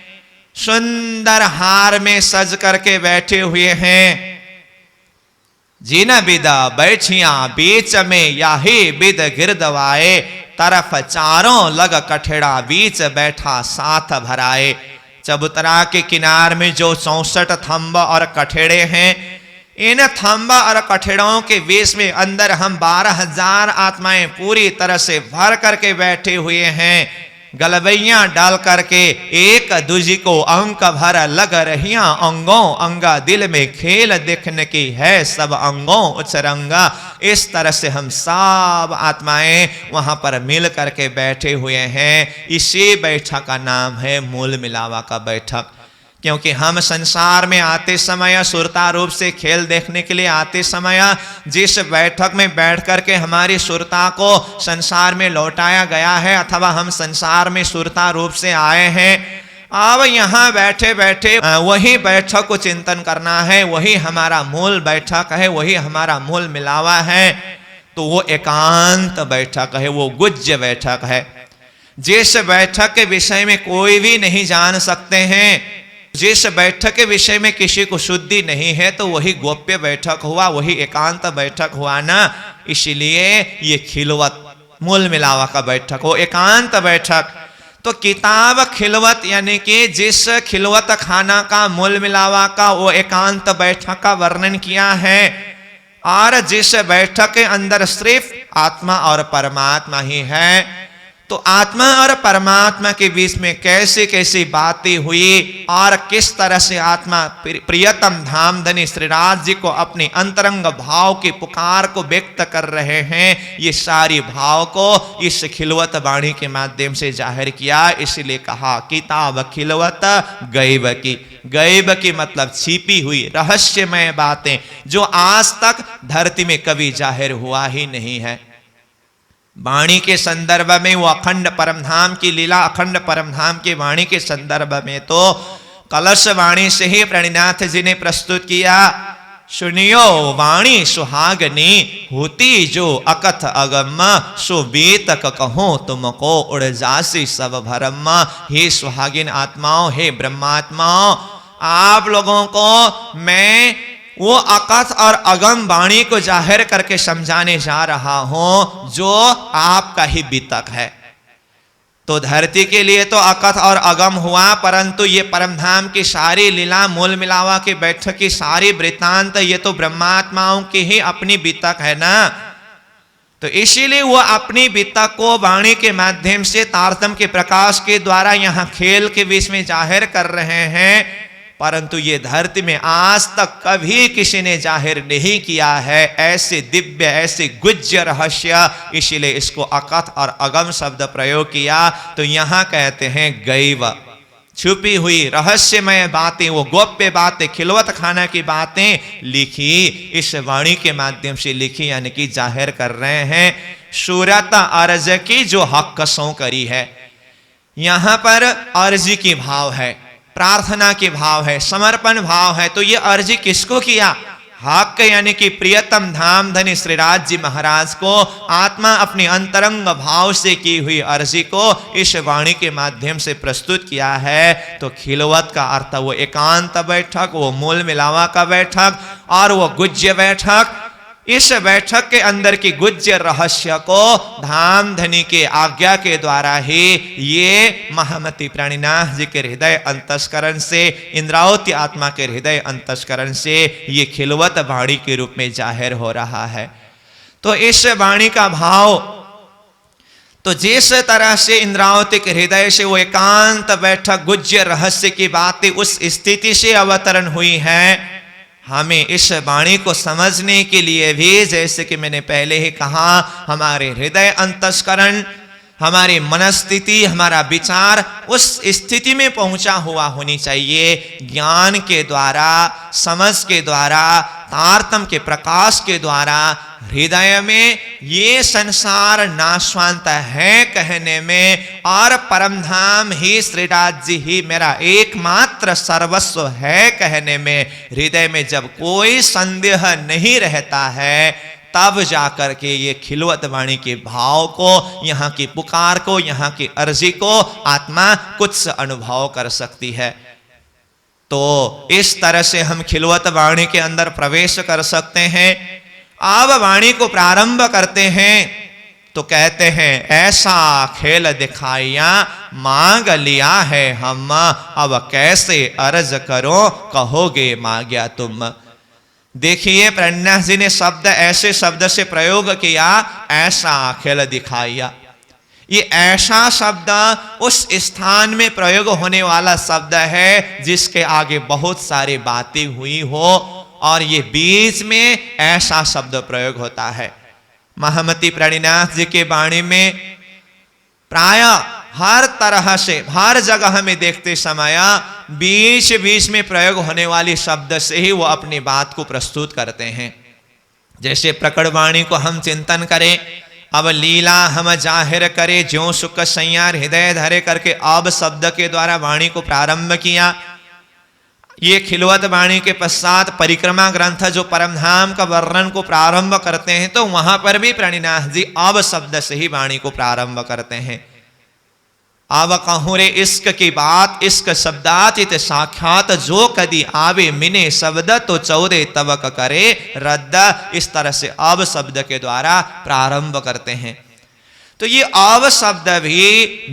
सुंदर हार में सज करके बैठे हुए हैं। जिन बिदा बैठिया बीच में याही बिद गिरदवाए, तरफ चारों लग कठेड़ा बीच बैठा साथ भराए। चबूतरा के किनार में जो 64 थंब और कठेड़े हैं, इन थंब और कठेड़ों के बीच में अंदर हम 12,000 आत्माएं पूरी तरह से भर करके बैठे हुए हैं। गलबैया डाल करके एक दूजी को अंक भर लग रहिया अंगों अंगा, दिल में खेल देखने की है सब अंगों उचरंगा। इस तरह से हम सब आत्माएं वहां पर मिल करके बैठे हुए हैं। इसी बैठक का नाम है मूल मिलावा का बैठक। क्योंकि हम संसार में आते समय सुरता रूप से खेल देखने के लिए आते समय जिस बैठक में बैठ करके हमारी सुरता को संसार में लौटाया गया है अथवा हम संसार में सुरता रूप से आए हैं, अब यहाँ बैठे बैठे वही बैठक को चिंतन करना है। वही हमारा मूल बैठक है, वही हमारा मूल मिलावा है। तो वो एकांत बैठक है, वो गुज्य बैठक है। जिस बैठक के विषय में कोई भी नहीं जान सकते हैं, जिस बैठक के विषय में किसी को शुद्धि नहीं है, तो वही गोप्य बैठक हुआ, वही एकांत बैठक हुआ ना। इसलिए ये खिलवत मूल मिलावा का बैठक, वो एकांत बैठक। तो किताब खिलवत यानी कि जिस खिलवत खाना का मूल मिलावा का वो एकांत बैठक का वर्णन किया है, और जिस बैठक के अंदर सिर्फ आत्मा और परमात्मा ही है, तो आत्मा और परमात्मा के बीच में कैसी कैसी बातें हुई और किस तरह से आत्मा प्रियतम धामधनी श्रीराज जी को अपनी अंतरंग भाव की पुकार को व्यक्त कर रहे हैं, ये सारी भाव को इस खिलवत वाणी के माध्यम से जाहिर किया। इसलिए कहा किताब खिलवत गैब की। गैब की मतलब छिपी हुई रहस्यमय बातें, जो आज तक धरती में कभी जाहिर हुआ ही नहीं है। वाणी के संदर्भ में वो अखंड परमधाम की लीला, अखंड परमधाम की वाणी के संदर्भ में तो कलश वाणी से ही प्रणिनाथ जी ने प्रस्तुत किया। सुनियो वाणी सुहागनी, होती जो अकथ अगम, सो बीतक कहो तुमको उड़ जासी सब भरम। हे सुहागिन आत्माओं, हे ब्रह्मात्माओं, आप लोगों को मैं वो अकथ और अगम वाणी को जाहिर करके समझाने जा रहा हूं, जो आपका ही बीतक है। तो धरती के लिए तो अकथ और अगम हुआ, परंतु ये परमधाम की सारी लीला, मूल मिलावा की बैठक की सारी वृत्तांत, ये तो ब्रह्मात्माओं की ही अपनी बीतक है ना। तो इसीलिए वो अपनी बीतक को वाणी के माध्यम से तारतम के प्रकाश के द्वारा यहाँ खेल के बीच में जाहिर कर रहे हैं, परंतु ये धरती में आज तक कभी किसी ने जाहिर नहीं किया है ऐसे दिव्य, ऐसे गुज्य रहस्य। इसीलिए इसको अकथ और अगम शब्द प्रयोग किया। तो यहां कहते हैं गैब, छुपी हुई रहस्यमय बातें, वो गोप्य बातें, खिलवत खाना की बातें लिखी, इस वाणी के माध्यम से लिखी, यानी कि जाहिर कर रहे हैं। सूरत अर्ज की जो हक सौ करी है, यहां पर अर्जी की भाव है, प्रार्थना के भाव है, समर्पण भाव है। तो ये अर्जी किसको किया? हक यानी कि प्रियतम धामधनी श्रीराज जी महाराज को आत्मा अपनी अंतरंग भाव से की हुई अर्जी को इस वाणी के माध्यम से प्रस्तुत किया है। तो खिलवत का अर्थ वो एकांत बैठक, वो मूल मिलावा का बैठक और वो गुज्य बैठक। इस बैठक के अंदर की गुज्य रहस्य को धामधनी के आज्ञा के द्वारा ही ये महामती प्राणीनाथ जी के हृदय अंतस्करण से, इंद्रावती आत्मा के हृदय अंतस्करण से ये खिलवत वाणी के रूप में जाहिर हो रहा है। तो इस वाणी का भाव, तो जिस तरह से इंद्रावती के हृदय से वो एकांत बैठक गुज्य रहस्य की बातें उस स्थिति से अवतरण हुई है, हमें इस वाणी को समझने के लिए भी, जैसे कि मैंने पहले ही कहा, हमारे हृदय अंतस्करण, हमारी मनस्थिति, हमारा विचार उस स्थिति में पहुंचा हुआ होनी चाहिए। ज्ञान के द्वारा, समझ के द्वारा, तारतम के प्रकाश के द्वारा हृदय में ये संसार नाशवांत है कहने में और परमधाम ही श्रीराज जी ही मेरा एकमात्र सर्वस्व है कहने में हृदय में जब कोई संदेह नहीं रहता है, तब जाकर के ये खिलवत वाणी के भाव को, यहाँ की पुकार को, यहाँ की अर्जी को आत्मा कुछ अनुभव कर सकती है। तो इस तरह से हम खिलवत वाणी के अंदर प्रवेश कर सकते हैं। अब वाणी को प्रारंभ करते हैं तो कहते हैं ऐसा खेल दिखाइया मांग लिया है हम, अब कैसे अर्ज करो कहोगे मांग्या तुम। देखिए प्रणनाथ जी ने शब्द ऐसे शब्द से प्रयोग किया, ऐसा खेल दिखाइया। ये ऐसा शब्द उस स्थान में प्रयोग होने वाला शब्द है जिसके आगे बहुत सारी बातें हुई हो और ये बीच में ऐसा शब्द प्रयोग होता है। महामती प्राणीनाथ जी के वाणी में प्राय हर तरह से, हर जगह में देखते समय बीच बीच में प्रयोग होने वाली शब्द से ही वो अपनी बात को प्रस्तुत करते हैं। जैसे प्रकट वाणी को हम चिंतन करें, अब लीला हम जाहिर करें, ज्यों सुख संयार हृदय धरे करके अब शब्द के द्वारा वाणी को प्रारंभ किया। ये खिलवत वाणी के पश्चात परिक्रमा ग्रंथ जो परमधाम का वर्णन को प्रारंभ करते हैं, तो वहां पर भी प्रणिनाथ जी अब शब्द से ही वाणी को प्रारंभ करते हैं। अब कहूँ रे इश्क की बात, इश्क शब्दाचित साक्षात जो कदी आवे मिने शब्द तो चौदे तवक करे रद्द। इस तरह से अब शब्द के द्वारा प्रारंभ करते हैं। तो ये अब शब्द भी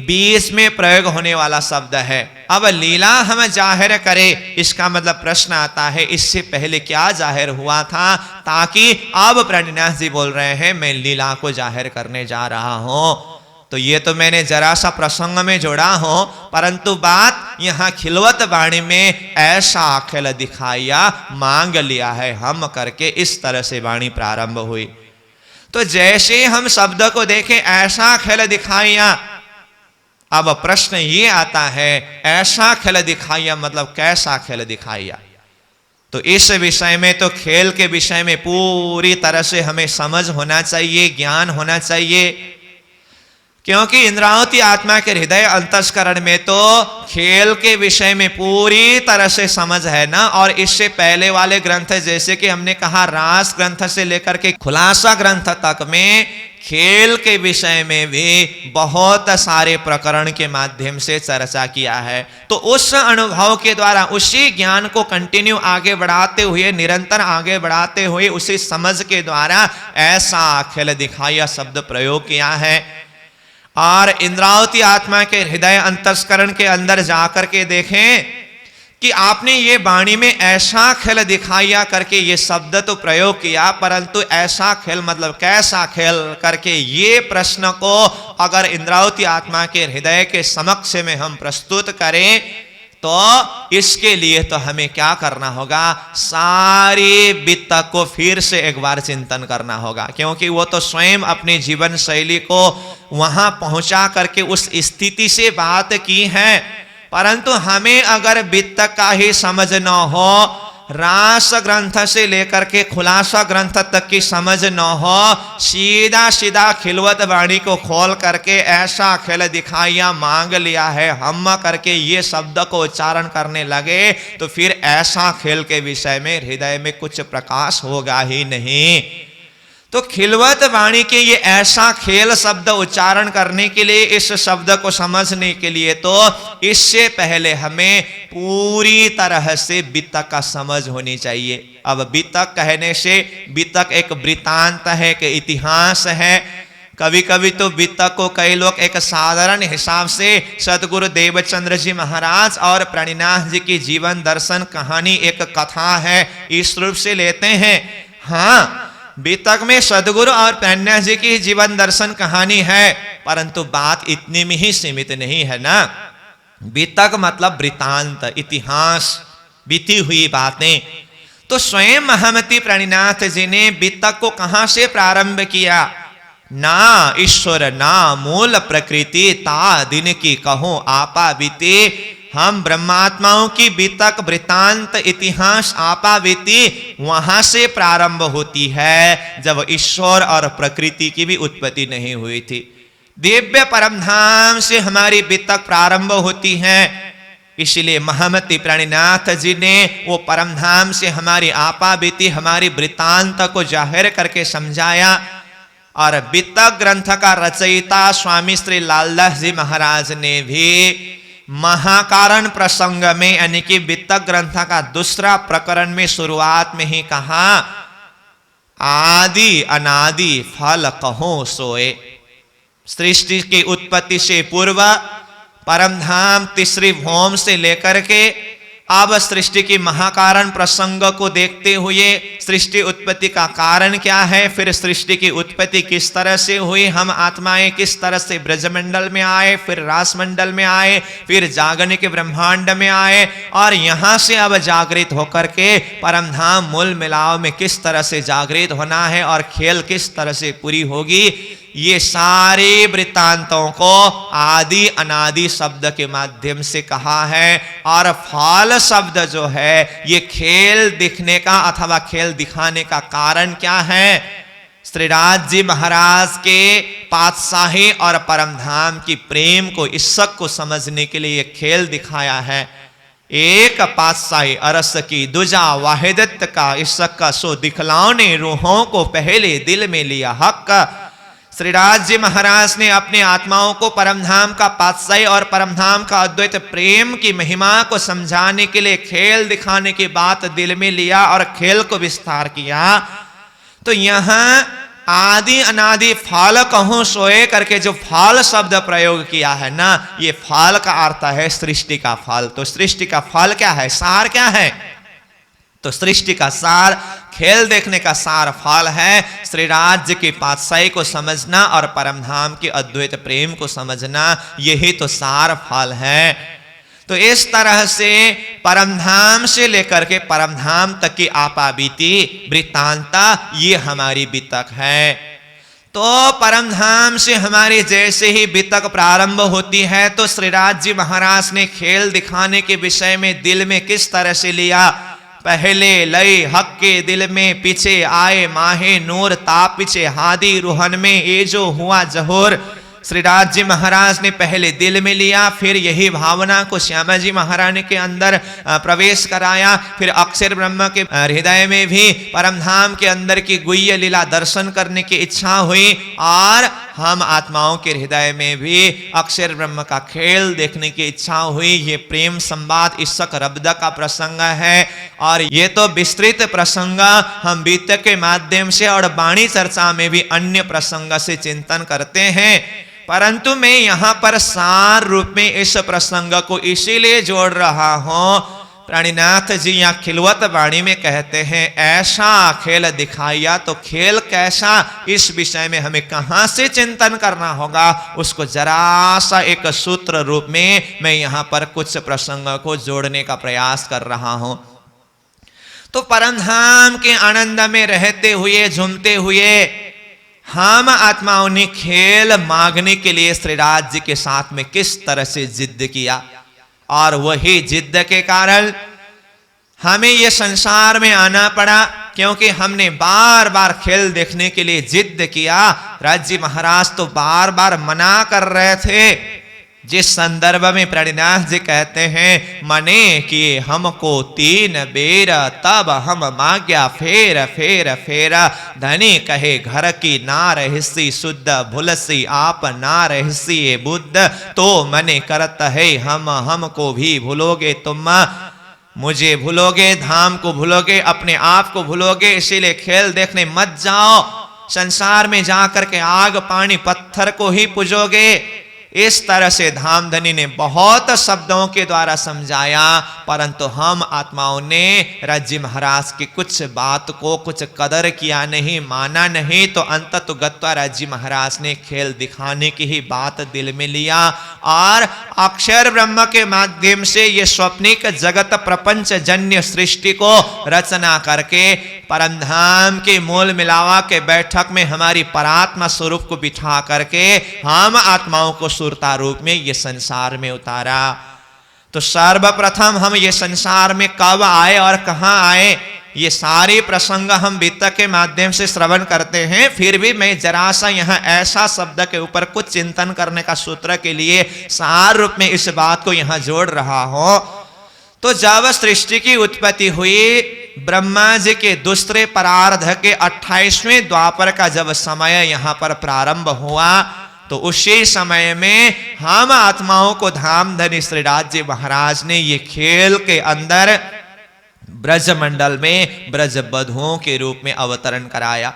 20 में प्रयोग होने वाला शब्द है। अब लीला हम जाहिर करें, इसका मतलब प्रश्न आता है इससे पहले क्या जाहिर हुआ था, ताकि अब प्रणिनाथ जी बोल रहे हैं मैं लीला को जाहिर करने जा रहा हूं। तो ये तो मैंने जरा सा प्रसंग में जोड़ा हूं, परंतु बात यहां खिलवत वाणी में ऐसा खेल दिखाया मांग लिया है हम करके, इस तरह से वाणी प्रारंभ हुई। तो जैसे हम शब्द को देखें ऐसा खेल दिखाया, अब प्रश्न ये आता है ऐसा खेल दिखाया मतलब कैसा खेल दिखाया। तो इस विषय में, तो खेल के विषय में पूरी तरह से हमें समझ होना चाहिए, ज्ञान होना चाहिए, क्योंकि इंद्रावती आत्मा के हृदय अंतस्करण में तो खेल के विषय में पूरी तरह से समझ है ना। और इससे पहले वाले ग्रंथ जैसे कि हमने कहा रास ग्रंथ से लेकर के खुलासा ग्रंथ तक में खेल के विषय में भी बहुत सारे प्रकरण के माध्यम से चर्चा किया है। तो उस अनुभव के द्वारा उसी ज्ञान को कंटिन्यू आगे बढ़ाते हुए, निरंतर आगे बढ़ाते हुए उसी समझ के द्वारा ऐसा खेल दिखाया शब्द प्रयोग किया है। और इंद्रावती आत्मा के हृदय अंतस्करण के अंदर जाकर के देखें कि आपने ये वाणी में ऐसा खेल दिखाया करके ये शब्द तो प्रयोग किया, परंतु ऐसा खेल मतलब कैसा खेल करके ये प्रश्न को अगर इंद्रावती आत्मा के हृदय के समक्ष में हम प्रस्तुत करें, तो इसके लिए तो हमें क्या करना होगा, सारी वित्त को फिर से एक बार चिंतन करना होगा, क्योंकि वो तो स्वयं अपनी जीवन शैली को वहां पहुंचा करके उस स्थिति से बात की है। परंतु हमें अगर वित्त का ही समझ न हो, रास ग्रंथ से लेकर के खुलासा ग्रंथ तक की समझ न हो, सीधा सीधा खिलवत वाणी को खोल करके ऐसा खेल दिखाया मांग लिया है हम करके ये शब्द को उच्चारण करने लगे, तो फिर ऐसा खेल के विषय में हृदय में कुछ प्रकाश होगा ही नहीं। तो खिलवत वाणी के ये ऐसा खेल शब्द उच्चारण करने के लिए, इस शब्द को समझने के लिए, तो इससे पहले हमें पूरी तरह से वितक का समझ होनी चाहिए। अब वितक कहने से, वितक एक वृत्तांत है, एक इतिहास है। कभी कभी तो वितक को कई लोग एक साधारण हिसाब से सदगुरु देवचंद्र जी महाराज और प्रणिनाथ जी की जीवन दर्शन कहानी एक कथा है, इस रूप से लेते हैं। हाँ, वितक में सदगुरु और प्रणिनाथ जी की जीवन दर्शन कहानी है, परंतु बात इतनी में ही सीमित नहीं है ना। वितक मतलब वृत्तांत, इतिहास, बीती हुई बातें। तो स्वयं महामती प्रणिनाथ जी ने वितक को कहां से प्रारंभ किया, ना ईश्वर ना मूल प्रकृति ता दिन की कहो आपा बीते। हम ब्रह्मात्माओं की वितक वृत्तांत इतिहास आपा बीती वहां से प्रारंभ होती है, जब ईश्वर और प्रकृति की भी उत्पत्ति नहीं हुई थी। दिव्य परमधाम से हमारी वितक प्रारंभ होती है। इसलिए महामती प्रणिनाथ जी ने वो परमधाम से हमारी आपा बीती, हमारी वृत्तांत को जाहिर करके समझाया। और वितक ग्रंथ का रचयिता स्वामी श्री लालदास जी महाराज ने भी महाकारण प्रसंग में, यानी कि वितक ग्रंथ का दूसरा प्रकरण में शुरुआत में ही कहा, आदि अनादि फल कहो सोए। सृष्टि की उत्पत्ति से पूर्व परमधाम तीसरी भौम से लेकर के अब सृष्टि की महाकारण प्रसंग को देखते हुए सृष्टि उत्पत्ति का कारण क्या है, फिर सृष्टि की उत्पत्ति किस तरह से हुई, हम आत्माएं किस तरह से ब्रजमंडल में आए, फिर रासमंडल में आए, फिर जागनिक ब्रह्मांड में आए, और यहां से अब जागृत होकर के परमधाम मूल मिलाव में किस तरह से जागृत होना है और खेल किस तरह से पूरी होगी। ये सारे वृत्तांतों को आदि अनादि शब्द के माध्यम से कहा है। और फल शब्द जो है ये खेल दिखने का अथवा खेल दिखाने का कारण क्या है, श्रीराज जी महाराज के पातशाही और परमधाम की प्रेम को, इश्क को समझने के लिए ये खेल दिखाया है। एक पातशाही अरस की दुजा वाहिदत का इश्क सो दिखलाने रूहों को पहले दिल में लिया हक। श्रीराज जी महाराज ने अपने आत्माओं को परमधाम का पातशाही और परमधाम का अद्वैत प्रेम की महिमा को समझाने के लिए खेल दिखाने की बात दिल में लिया और खेल को विस्तार किया। तो यहां आदि अनादि फल कहूं सोए करके जो फल शब्द प्रयोग किया है ना, ये फल का अर्थ है सृष्टि का फल। तो सृष्टि का फल क्या है, सार क्या है? तो सृष्टि का सार, खेल देखने का सार फल है श्री राज्य की पातशाही को समझना और परमधाम के अद्वैत प्रेम को समझना, यही तो सार फल है। तो इस तरह से परमधाम से लेकर के परमधाम तक की आपा बीती वृत्तांता ये हमारी बीतक है। तो परमधाम से हमारी जैसे ही बीतक प्रारंभ होती है तो श्रीराज जी महाराज ने खेल दिखाने के विषय में दिल में किस तरह से लिया। पहले लय हक के दिल में, पीछे आए माहे नूर ताप पीछे हादी रूहन में, ये जो हुआ जहोर। श्रीराज जी महाराज ने पहले दिल में लिया, फिर यही भावना को श्यामा जी महारानी के अंदर प्रवेश कराया, फिर अक्षर ब्रह्म के हृदय में भी परमधाम के अंदर की गुह्य लीला दर्शन करने की इच्छा हुई और हम आत्माओं के हृदय में भी अक्षर ब्रह्म का खेल देखने की इच्छा हुई। ये प्रेम संवाद इश्क रब्द का प्रसंग है और ये तो विस्तृत प्रसंग हम बीत के माध्यम से और वाणी चर्चा में भी अन्य प्रसंग से चिंतन करते हैं, परंतु मैं यहाँ पर सार रूप में इस प्रसंग को इसीलिए जोड़ रहा हूं। प्राणीनाथ जी यहाँ खिलवत वाणी में कहते हैं ऐसा खेल दिखाया, तो खेल कैसा, इस विषय में हमें कहां से चिंतन करना होगा उसको जरा सा एक सूत्र रूप में मैं यहाँ पर कुछ प्रसंग को जोड़ने का प्रयास कर रहा हूं। तो परमधाम के आनंद में रहते हुए झूमते हुए हम आत्माओं ने खेल मांगने के लिए श्रीराज जी के साथ में किस तरह से जिद किया और वही जिद के कारण हमें ये संसार में आना पड़ा, क्योंकि हमने बार बार खेल देखने के लिए जिद किया। राज जी महाराज तो बार बार मना कर रहे थे, जिस संदर्भ में प्रणिनाथ जी कहते हैं मने किए हमको 3 बेर तब हम मांग्या फेर फेर फेर, धनी कहे घर की ना रहसी शुद्ध भूलसी आप ना रहसी बुद्ध, तो मने करत है हमको भी भूलोगे तुम, मुझे भूलोगे, धाम को भूलोगे, अपने आप को भूलोगे, इसीलिए खेल देखने मत जाओ। संसार में जाकर के आग पानी पत्थर को ही पूजोगे। इस तरह से धामधनी ने बहुत शब्दों के द्वारा समझाया, परंतु हम आत्माओं ने राज्य महाराज की कुछ बात को कुछ कदर किया नहीं, माना नहीं। तो अंततः गत्वा राज्य महाराज ने खेल दिखाने की ही बात दिल में लिया और अक्षर ब्रह्म के माध्यम से ये स्वप्निक जगत प्रपंच जन्य सृष्टि को रचना करके परमधाम के मूल मिलावा के बैठक में हमारी परात्मा स्वरूप को बिठा करके हम आत्माओं को सुरता रूप में ये संसार में उतारा। तो सर्वप्रथम हम ये संसार में कब आए और कहां आए, ये सारे प्रसंग हम बीतक के माध्यम से श्रवण करते हैं। फिर भी मैं जरा सा यहाँ ऐसा शब्द के ऊपर कुछ चिंतन करने का सूत्र के लिए सार रूप में इस बात को यहाँ जोड़ रहा हूं। तो जब सृष्टि की उत्पत्ति हुई, ब्रह्मा जी के दूसरे परार्ध के 28वें द्वापर का जब समय यहाँ पर प्रारंभ हुआ, तो उसी समय में हम आत्माओं को धामधनी श्रीराज जी महाराज ने ये खेल के अंदर ब्रज मंडल में ब्रज बधुओं के रूप में अवतरण कराया।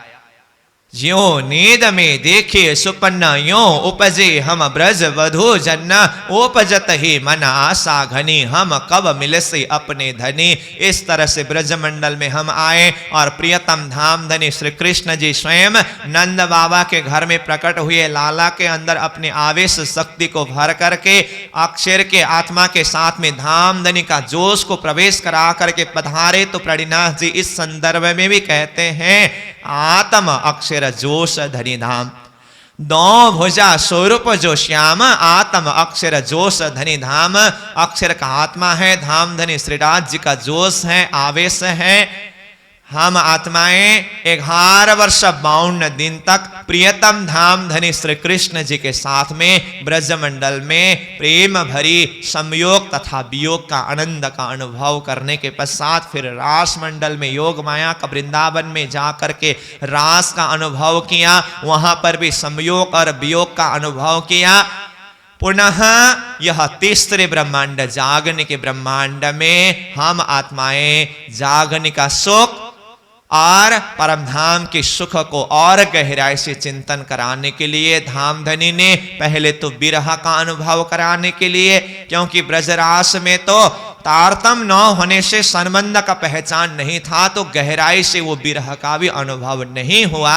ज्यों नींद में देखे सुपन्ना यों उपजे हम ब्रज वधु जन्ना, उपजत ही मन आशा घनी हम कब मिलसे अपने धनी। इस तरह से ब्रज मंडल में हम आए और प्रियतम धामधनी श्री कृष्ण जी स्वयं नंद बाबा के घर में प्रकट हुए। लाला के अंदर अपने आवेश शक्ति को भर करके अक्षर के आत्मा के साथ में धामधनी का जोश को प्रवेश करा करके पधारे। तो प्रणिनाथ जी इस संदर्भ में भी कहते हैं आत्म अक्षर जोश धनी धाम, दो भुजा स्वरूप जो श्याम, आत्म अक्षर जोश धनी धाम। अक्षर का आत्मा है, धाम धनी श्रीराज जी का जोश है, आवेश है। हम आत्माएं 11 वर्ष 52 दिन तक प्रियतम धाम धनी श्री कृष्ण जी के साथ में ब्रजमंडल में प्रेम भरी संयोग तथा वियोग का आनंद का अनुभव करने के पश्चात फिर रास मंडल में योग माया का वृंदावन में जाकर के रास का अनुभव किया, वहां पर भी संयोग और वियोग का अनुभव किया। पुनः यह तीसरे ब्रह्मांड जागने के ब्रह्मांड में हम आत्माएं जागने का सुख और परमधाम के सुख को और गहराई से चिंतन कराने के लिए धामधनी ने पहले तो विरह का अनुभव कराने के लिए, क्योंकि ब्रजरास में तो तारतम न होने से संबंध का पहचान नहीं था, तो गहराई से वो विरह का भी अनुभव नहीं हुआ।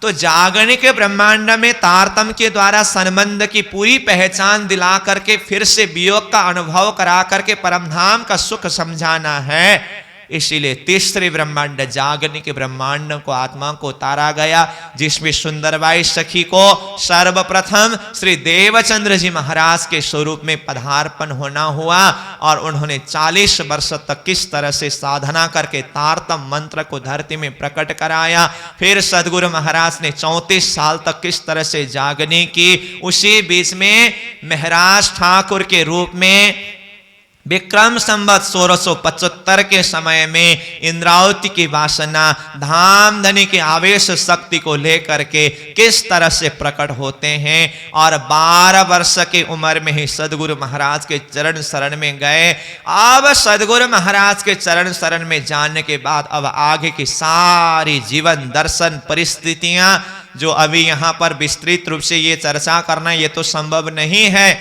तो जागने के ब्रह्मांड में तारतम के द्वारा संबंध की पूरी पहचान दिला करके फिर से वियोग का अनुभव करा करके परमधाम का सुख समझाना है। इसीलिए तीसरे ब्रह्मांड जागने के ब्रह्मांड को आत्मा को उतारा गया, जिसमें सुंदरबाई सखी को सर्वप्रथम श्री देवचंद्र जी महाराज के स्वरूप में पदार्पण होना हुआ और उन्होंने 40 वर्ष तक किस तरह से साधना करके तारतम मंत्र को धरती में प्रकट कराया। फिर सदगुरु महाराज ने 34 साल तक किस तरह से जागने की, उसी बीच में महराज ठाकुर के रूप में विक्रम संवत 1675 के समय में इंद्रावती की वासना धामधनी के आवेश शक्ति को लेकर के किस तरह से प्रकट होते हैं और 12 वर्ष की उम्र में ही सदगुरु महाराज के चरण शरण में गए। अब सदगुरु महाराज के चरण शरण में जाने के बाद अब आगे की सारी जीवन दर्शन परिस्थितियां जो अभी यहाँ पर विस्तृत रूप से ये चर्चा करना ये तो संभव नहीं है,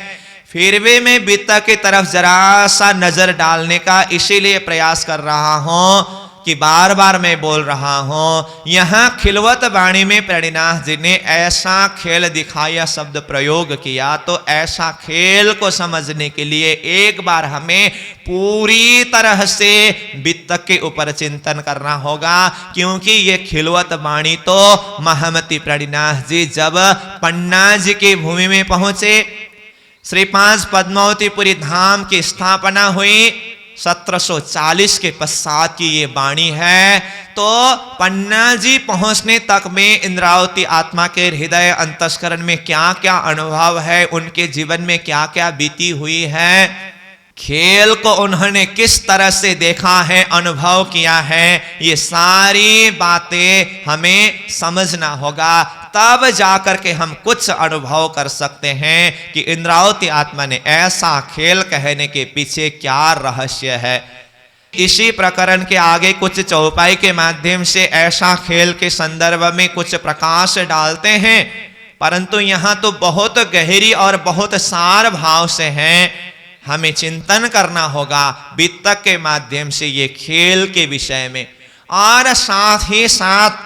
फिर भी मैं बीता की तरफ जरा सा नजर डालने का इसीलिए प्रयास कर रहा हूं कि बार बार मैं बोल रहा हूं। यहां खिलवत वाणी में प्रणिनाथ जी ने ऐसा खेल दिखाया, शब्द प्रयोग किया, तो ऐसा खेल को समझने के लिए एक बार हमें पूरी तरह से वित्त के ऊपर चिंतन करना होगा, क्योंकि ये खिलवत वाणी तो महामती प्रणिनाथ जी जब पन्ना जी की भूमि में पहुंचे, श्री 5 पद्मावतीपुरी धाम की स्थापना हुई 1740 के पश्चात की ये वाणी है। तो पन्ना जी पहुंचने तक में इंद्रावती आत्मा के हृदय अंतस्करण में क्या क्या अनुभव है, उनके जीवन में क्या क्या बीती हुई है, खेल को उन्होंने किस तरह से देखा है, अनुभव किया है, ये सारी बातें हमें समझना होगा, तब जाकर के हम कुछ अनुभव कर सकते हैं कि इंद्रावती आत्मा ने ऐसा खेल कहने के पीछे क्या रहस्य है। इसी प्रकरण के आगे कुछ चौपाई के माध्यम से ऐसा खेल के संदर्भ में कुछ प्रकाश डालते हैं, परंतु यहाँ तो बहुत गहरी और बहुत सार भाव से हैं, हमें चिंतन करना होगा वित्तक के माध्यम से ये खेल के विषय में। और साथ ही साथ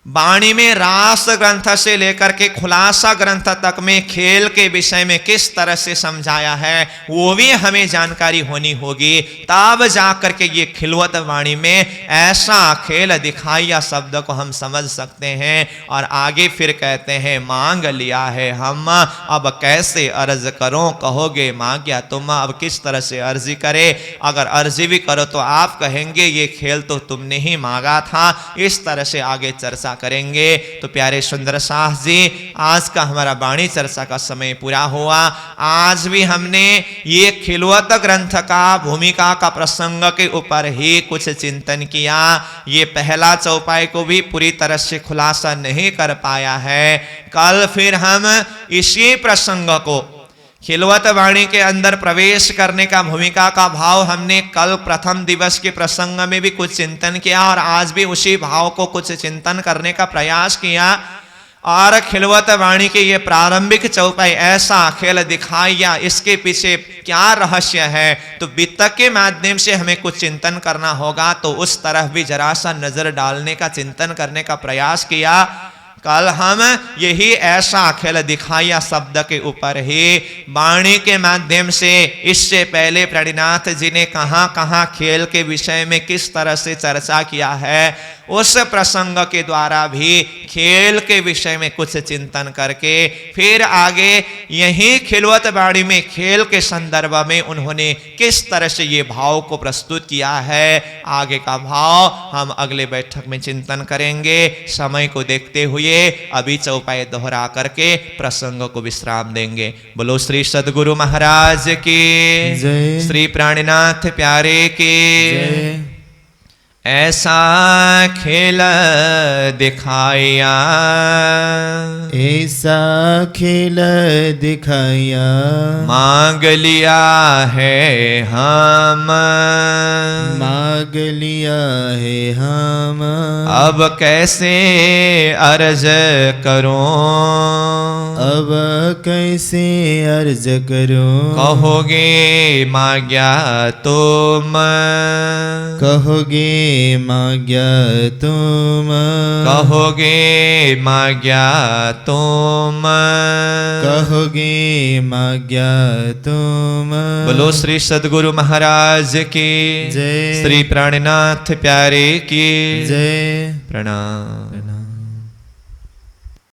वाणी में रास ग्रंथ से लेकर के खुलासा ग्रंथ तक में खेल के विषय में किस तरह से समझाया है वो भी हमें जानकारी होनी होगी, तब जाकर के ये खिलवत वाणी में ऐसा खेल दिखाया शब्द को हम समझ सकते हैं। और आगे फिर कहते हैं, मांग लिया है हम अब कैसे अर्ज करो, कहोगे मांग्या तुम अब किस तरह से अर्जी करे, अगर अर्जी भी करो तो आप कहेंगे ये खेल तो तुमने ही मांगा था। इस तरह से आगे चर्चा करेंगे। तो प्यारे सुंदर साहस जी, आज का हमारा वाणी चर्चा का समय पूरा हुआ। आज भी हमने ये खिलवत ग्रंथ का भूमिका का प्रसंग के ऊपर ही कुछ चिंतन किया। ये पहला चौपाई को भी पूरी तरह से खुलासा नहीं कर पाया है। कल फिर हम इसी प्रसंग को खिलवत वाणी के अंदर प्रवेश करने का भूमिका का भाव हमने कल प्रथम दिवस के प्रसंग में भी कुछ चिंतन किया और आज भी उसी भाव को कुछ चिंतन करने का प्रयास किया। और खिलवत वाणी के ये प्रारंभिक चौपाई ऐसा खेल दिखाया, इसके पीछे क्या रहस्य है, तो वित्तक के माध्यम से हमें कुछ चिंतन करना होगा। तो उस तरफ भी जरा सा नजर डालने का, चिंतन करने का प्रयास किया। कल हम यही ऐसा खेल दिखाया शब्द के ऊपर ही वाणी के माध्यम से, इससे पहले प्रणिनाथ जी ने कहां कहां खेल के विषय में किस तरह से चर्चा किया है, उस प्रसंग के द्वारा भी खेल के विषय में कुछ चिंतन करके फिर आगे यही खिलवत बाड़ी में खेल के संदर्भ में उन्होंने किस तरह से ये भाव को प्रस्तुत किया है, आगे का भाव हम अगले बैठक में चिंतन करेंगे। समय को देखते हुए अभी चौपाई दोहरा करके प्रसंग को विश्राम देंगे। बोलो श्री सद्गुरु महाराज की जय। श्री प्राणनाथ प्यारे की जय। ऐसा खेल दिखाया, ऐसा खेल दिखाया, मांग लिया है हम, मांग लिया है हम, अब कैसे अर्ज करूं, अब कैसे अर्ज करूं, कहोगे मांग्या तुम, कहोगे मांग्या तुम, कहोगे मांग्या तुम, कहोगे मांग्या तुम। बोलो श्री सद्गुरु महाराज की जय। श्री प्राणनाथ प्यारे की जय। प्रणाम। प्रणाम।